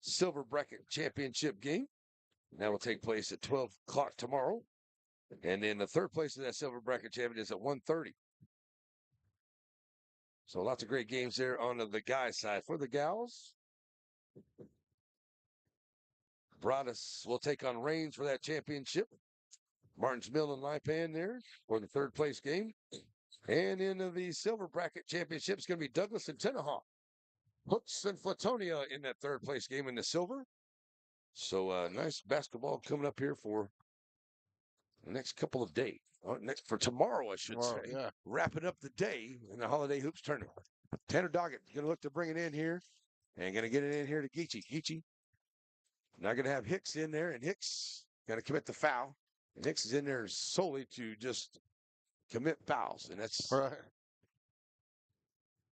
silver bracket championship game. That will take place at 12 o'clock tomorrow. And then the 3rd place of that silver bracket champion is at 1:30. So lots of great games there on the guys' side. For the gals, Broadus will take on Reigns for that championship. Martins Mill and Lipan there for the 3rd place game. And in the silver bracket championship, it's going to be Douglas and Tenaha. Hooks and Flatonia in that 3rd place game in the silver. So nice basketball coming up here for the next couple of days. For tomorrow, I should say. Yeah. Wrapping up the day in the Holiday Hoops tournament. Tanner Doggett going to look to bring it in here. And going to get it in here to Geechee. Geechee now going to have Hicks in there. And Hicks going to commit the foul. And Hicks is in there solely to just commit fouls. And that's Right.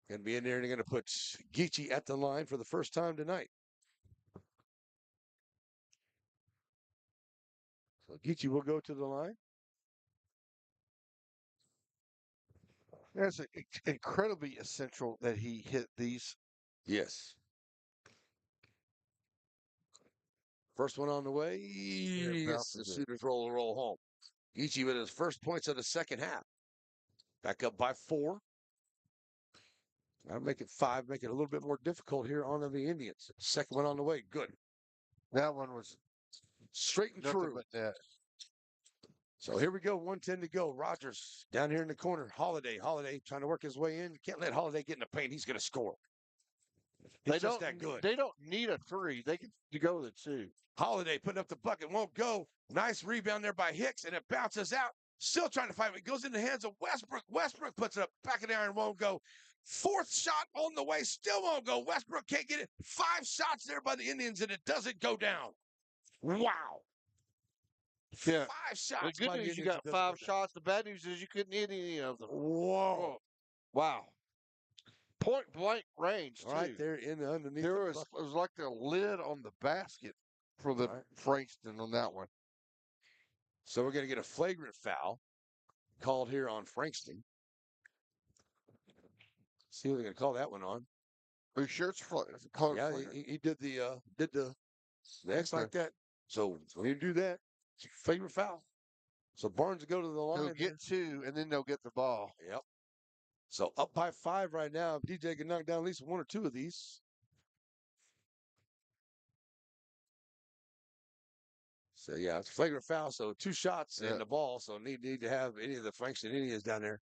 going to be in there. And they're going to put Geechee at the line for the first time tonight. So Geechee will go to the line. It's incredibly essential that he hit these. Yes. First one on the way. Yes, the Sooners roll home. Geechee with his first points of the second half. Back up by 4. I'll make it 5, make it a little bit more difficult here on the Indians. Second one on the way. Good. That one was Straight and true. but that. So here we go. 1:10 to go. Rogers down here in the corner. Holiday trying to work his way in. You can't let Holiday get in the paint. He's going to score. He's just that good. They don't need a 3. They can go with a 2. Holiday putting up the bucket. Won't go. Nice rebound there by Hicks, and it bounces out. Still trying to fight. It goes in the hands of Westbrook. Westbrook puts it up. Back of the iron. Won't go. Fourth shot on the way. Still won't go. Westbrook can't get it. 5 shots there by the Indians, and it doesn't go down. Wow. Yeah. 5 shots. The good news, you got 5 shots. The bad news is you couldn't hit any of them. Whoa. Wow. Point blank range, too. Right there in the underneath. There was, it was like the lid on the basket for the Frankston on that one. So we're going to get a flagrant foul called here on Frankston. See what they're going to call that one on. Are you sure it's yeah, he did the X like that. So when you do that, it's a flagrant foul. So Barnes will go to the line. They'll get 2, and then they'll get the ball. Yep. So up by 5 right now. If DJ can knock down at least 1 or 2 of these. So, yeah, it's a flagrant foul. So 2 shots in the ball. So need to have any of the Frankston Indians down there.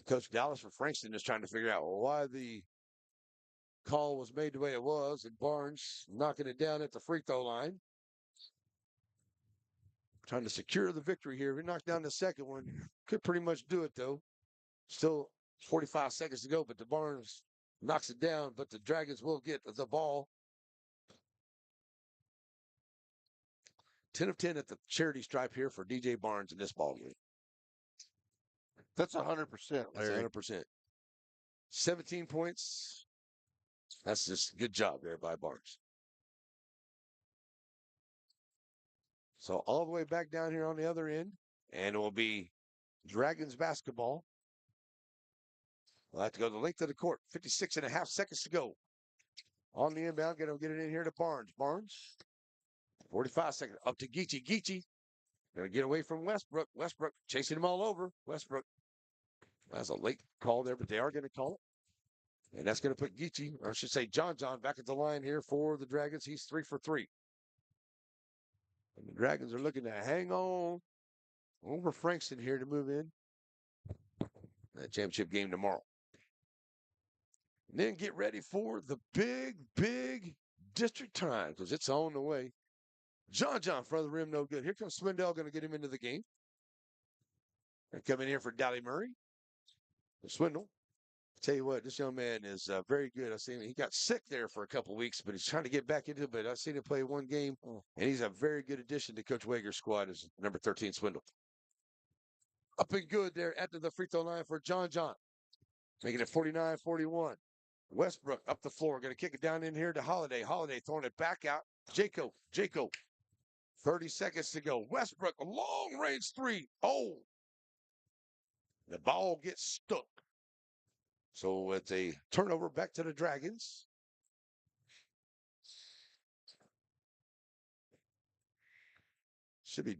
Coach Dallas for Frankston is trying to figure out why the call was made the way it was. And Barnes knocking it down at the free throw line. Trying to secure the victory here. If we knock down the second one, could pretty much do it, though. Still 45 seconds to go, but the Barnes knocks it down, but the Dragons will get the ball. 10 of 10 at the charity stripe here for DJ Barnes in this ball game. That's 100%, Larry. That's 100%. 17 points. That's just a good job there by Barnes. So all the way back down here on the other end, and it will be Dragons basketball. We'll have to go the length of the court. 56.5 seconds to go. On the inbound, going to get it in here to Barnes. Barnes, 45 seconds. Up to Geechee. Geechee, going to get away from Westbrook. Westbrook chasing him all over. Westbrook. That's a late call there, but they are going to call it. And that's going to put Geechee, or I should say John, back at the line here for the Dragons. He's 3 for 3. And the Dragons are looking to hang on over Frankston here to move in that championship game tomorrow. And then get ready for the big district time because it's on the way. John, front of the rim, no good. Here comes Swindell, going to get him into the game. They're coming here for Dally Murray. Swindle. Tell you what, this young man is very good. I've seen him. He got sick there for a couple weeks, but he's trying to get back into it. But I've seen him play 1 game, and he's a very good addition to Coach Wager's squad as number 13, Swindle. Up and good there after the free throw line for John. Making it 49-41. Westbrook up the floor. Going to kick it down in here to Holiday. Holiday throwing it back out. Jaco. 30 seconds to go. Westbrook, a long-range 3. Oh! The ball gets stuck. So it's a turnover back to the Dragons. Should be.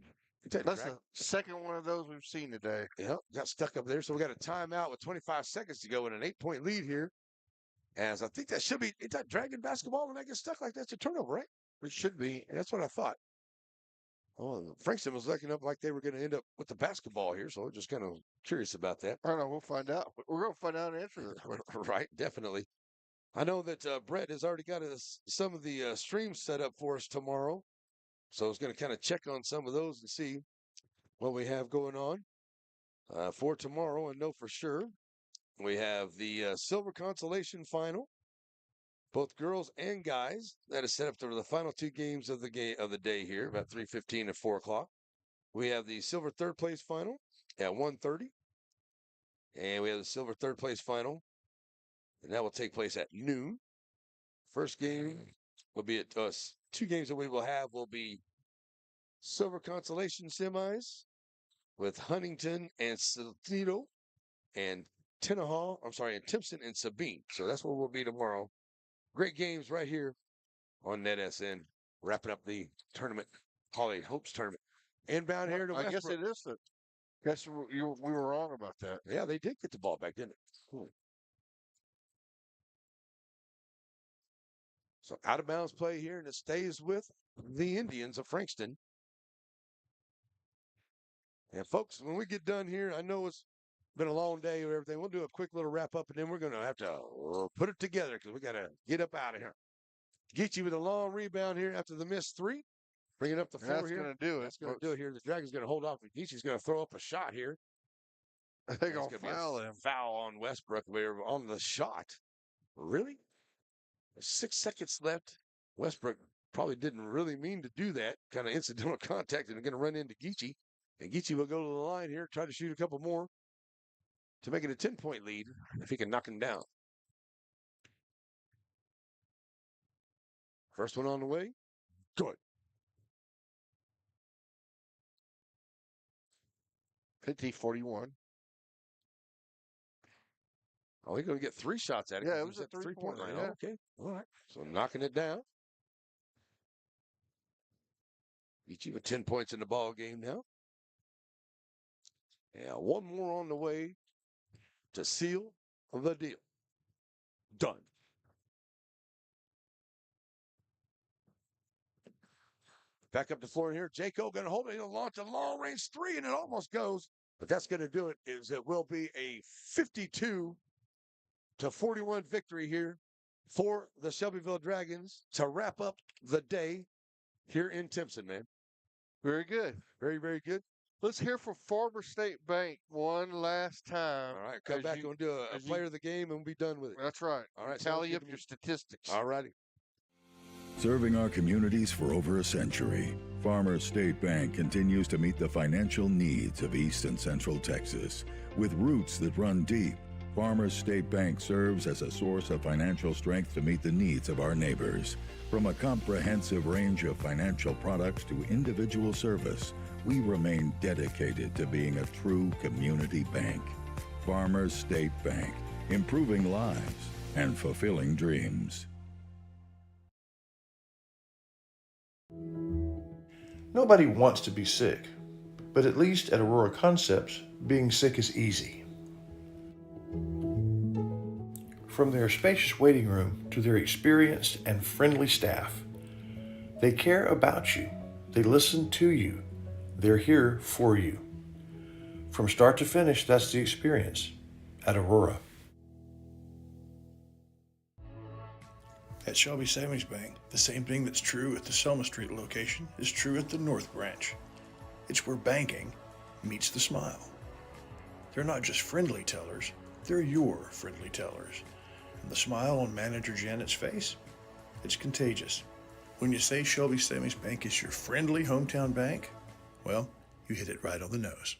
That's the second one of those we've seen today. Yeah, got stuck up there. So we got a timeout with 25 seconds to go and an 8-point lead here. As I think that should be, is that Dragon basketball when I get stuck like that's a turnover, right? It should be. And that's what I thought. Oh, Frankston was looking up like they were going to end up with the basketball here, so I'm just kind of curious about that. I don't know. We'll find out. We're going to find out and answer this one. Right, definitely. I know that Brett has already got some of the streams set up for us tomorrow, so I was going to kind of check on some of those and see what we have going on for tomorrow and know for sure. We have the Silver Consolation Final. Both girls and guys. That is set up for the final 2 games of the day here, about 3:15 and 4 o'clock. We have the silver third place final at 1:30. And we have the silver third place final. And that will take place at noon. First game will be at us. 2 games that we will have will be silver consolation semis with Huntington and Saltillo and Tenaha. I'm sorry, and Timpson and Sabine. So that's where we'll be tomorrow. Great games right here on NetSN, wrapping up the tournament, Holiday Hopes tournament. Inbound here to I guess Westbrook. it is the. Guess we were wrong about that. Yeah, they did get the ball back, didn't it? Cool. So out of bounds play here, and it stays with the Indians of Frankston. And folks, when we get done here, I know it's been a long day or everything. We'll do a quick little wrap up, and then we're going to have to put it together because we got to get up out of here. Geechee with a long rebound here after the missed three. Bringing up the four That's here. going to do it. That's going to do it here. The Dragon's going to hold off. Geechee's going to throw up a shot here. They're going to foul him. Foul on Westbrook. We're on the shot. Really? There's 6 seconds left. Westbrook probably didn't really mean to do that. Kind of incidental contact, and going to run into Geechee. And Geechee will go to the line here, try to shoot a couple more to make it a 10-point lead if he can knock him down. First one on the way. Good. 50-41. Oh, he's going to get 3 shots at it. Yeah, it He was a at the 3-point line. yeah. Oh, okay. All right. So knocking it down. Geechee with 10 points in the ball game now. Yeah, one more on the way to seal the deal. Done. Back up the floor here. Jaco going to hold it. He'll launch a long-range 3, and it almost goes. But that's going to do it. It will be a 52-41 victory here for the Shelbyville Dragons to wrap up the day here in Timpson, man. Very good. Very, very good. Let's hear from Farmer State Bank one last time. All right, come back and do a player of the game, and we'll be done with it. That's right. All right, tally up your statistics. All righty. Serving our communities for over a century, Farmers State Bank continues to meet the financial needs of East and Central Texas. With roots that run deep, Farmers State Bank serves as a source of financial strength to meet the needs of our neighbors. From a comprehensive range of financial products to individual service, we remain dedicated to being a true community bank. Farmers State Bank, improving lives and fulfilling dreams. Nobody wants to be sick, but at least at Aurora Concepts, being sick is easy. From their spacious waiting room to their experienced and friendly staff, they care about you, they listen to you, they're here for you. From start to finish, that's the experience at Aurora. At Shelby Savings Bank, the same thing that's true at the Selma Street location is true at the North Branch. It's where banking meets the smile. They're not just friendly tellers, they're your friendly tellers. And the smile on Manager Janet's face, it's contagious. When you say Shelby Savings Bank is your friendly hometown bank, well, you hit it right on the nose.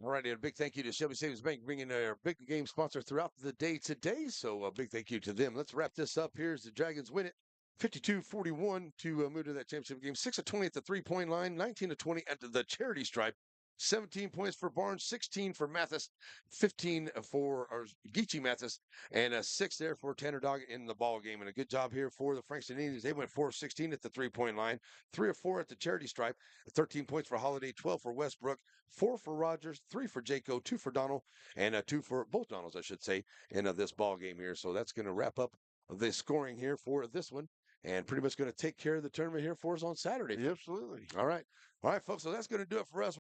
All righty, a big thank you to Shelby Savings Bank bringing their big game sponsor throughout the day today. So a big thank you to them. Let's wrap this up. Here's the Dragons win it. 52-41 to move to that championship game. 6 of 20 at the 3-point line, 19 of 20 at the charity stripe. 17 points for Barnes, 16 for Mathis, 15 for Geechee Mathis, and 6 there for Tanner Dog in the ball game. And a good job here for the Frankston Indians. They went 4 of 16 at the 3-point line, 3 of 4 at the charity stripe, 13 points for Holiday, 12 for Westbrook, 4 for Rogers, 3 for Jaco, 2 for Donald, and 2 for both Donalds, I should say, in this ball game here. So that's going to wrap up the scoring here for this one. And pretty much going to take care of the tournament here for us on Saturday. Yeah, absolutely. All right. All right, folks. So that's going to do it for us.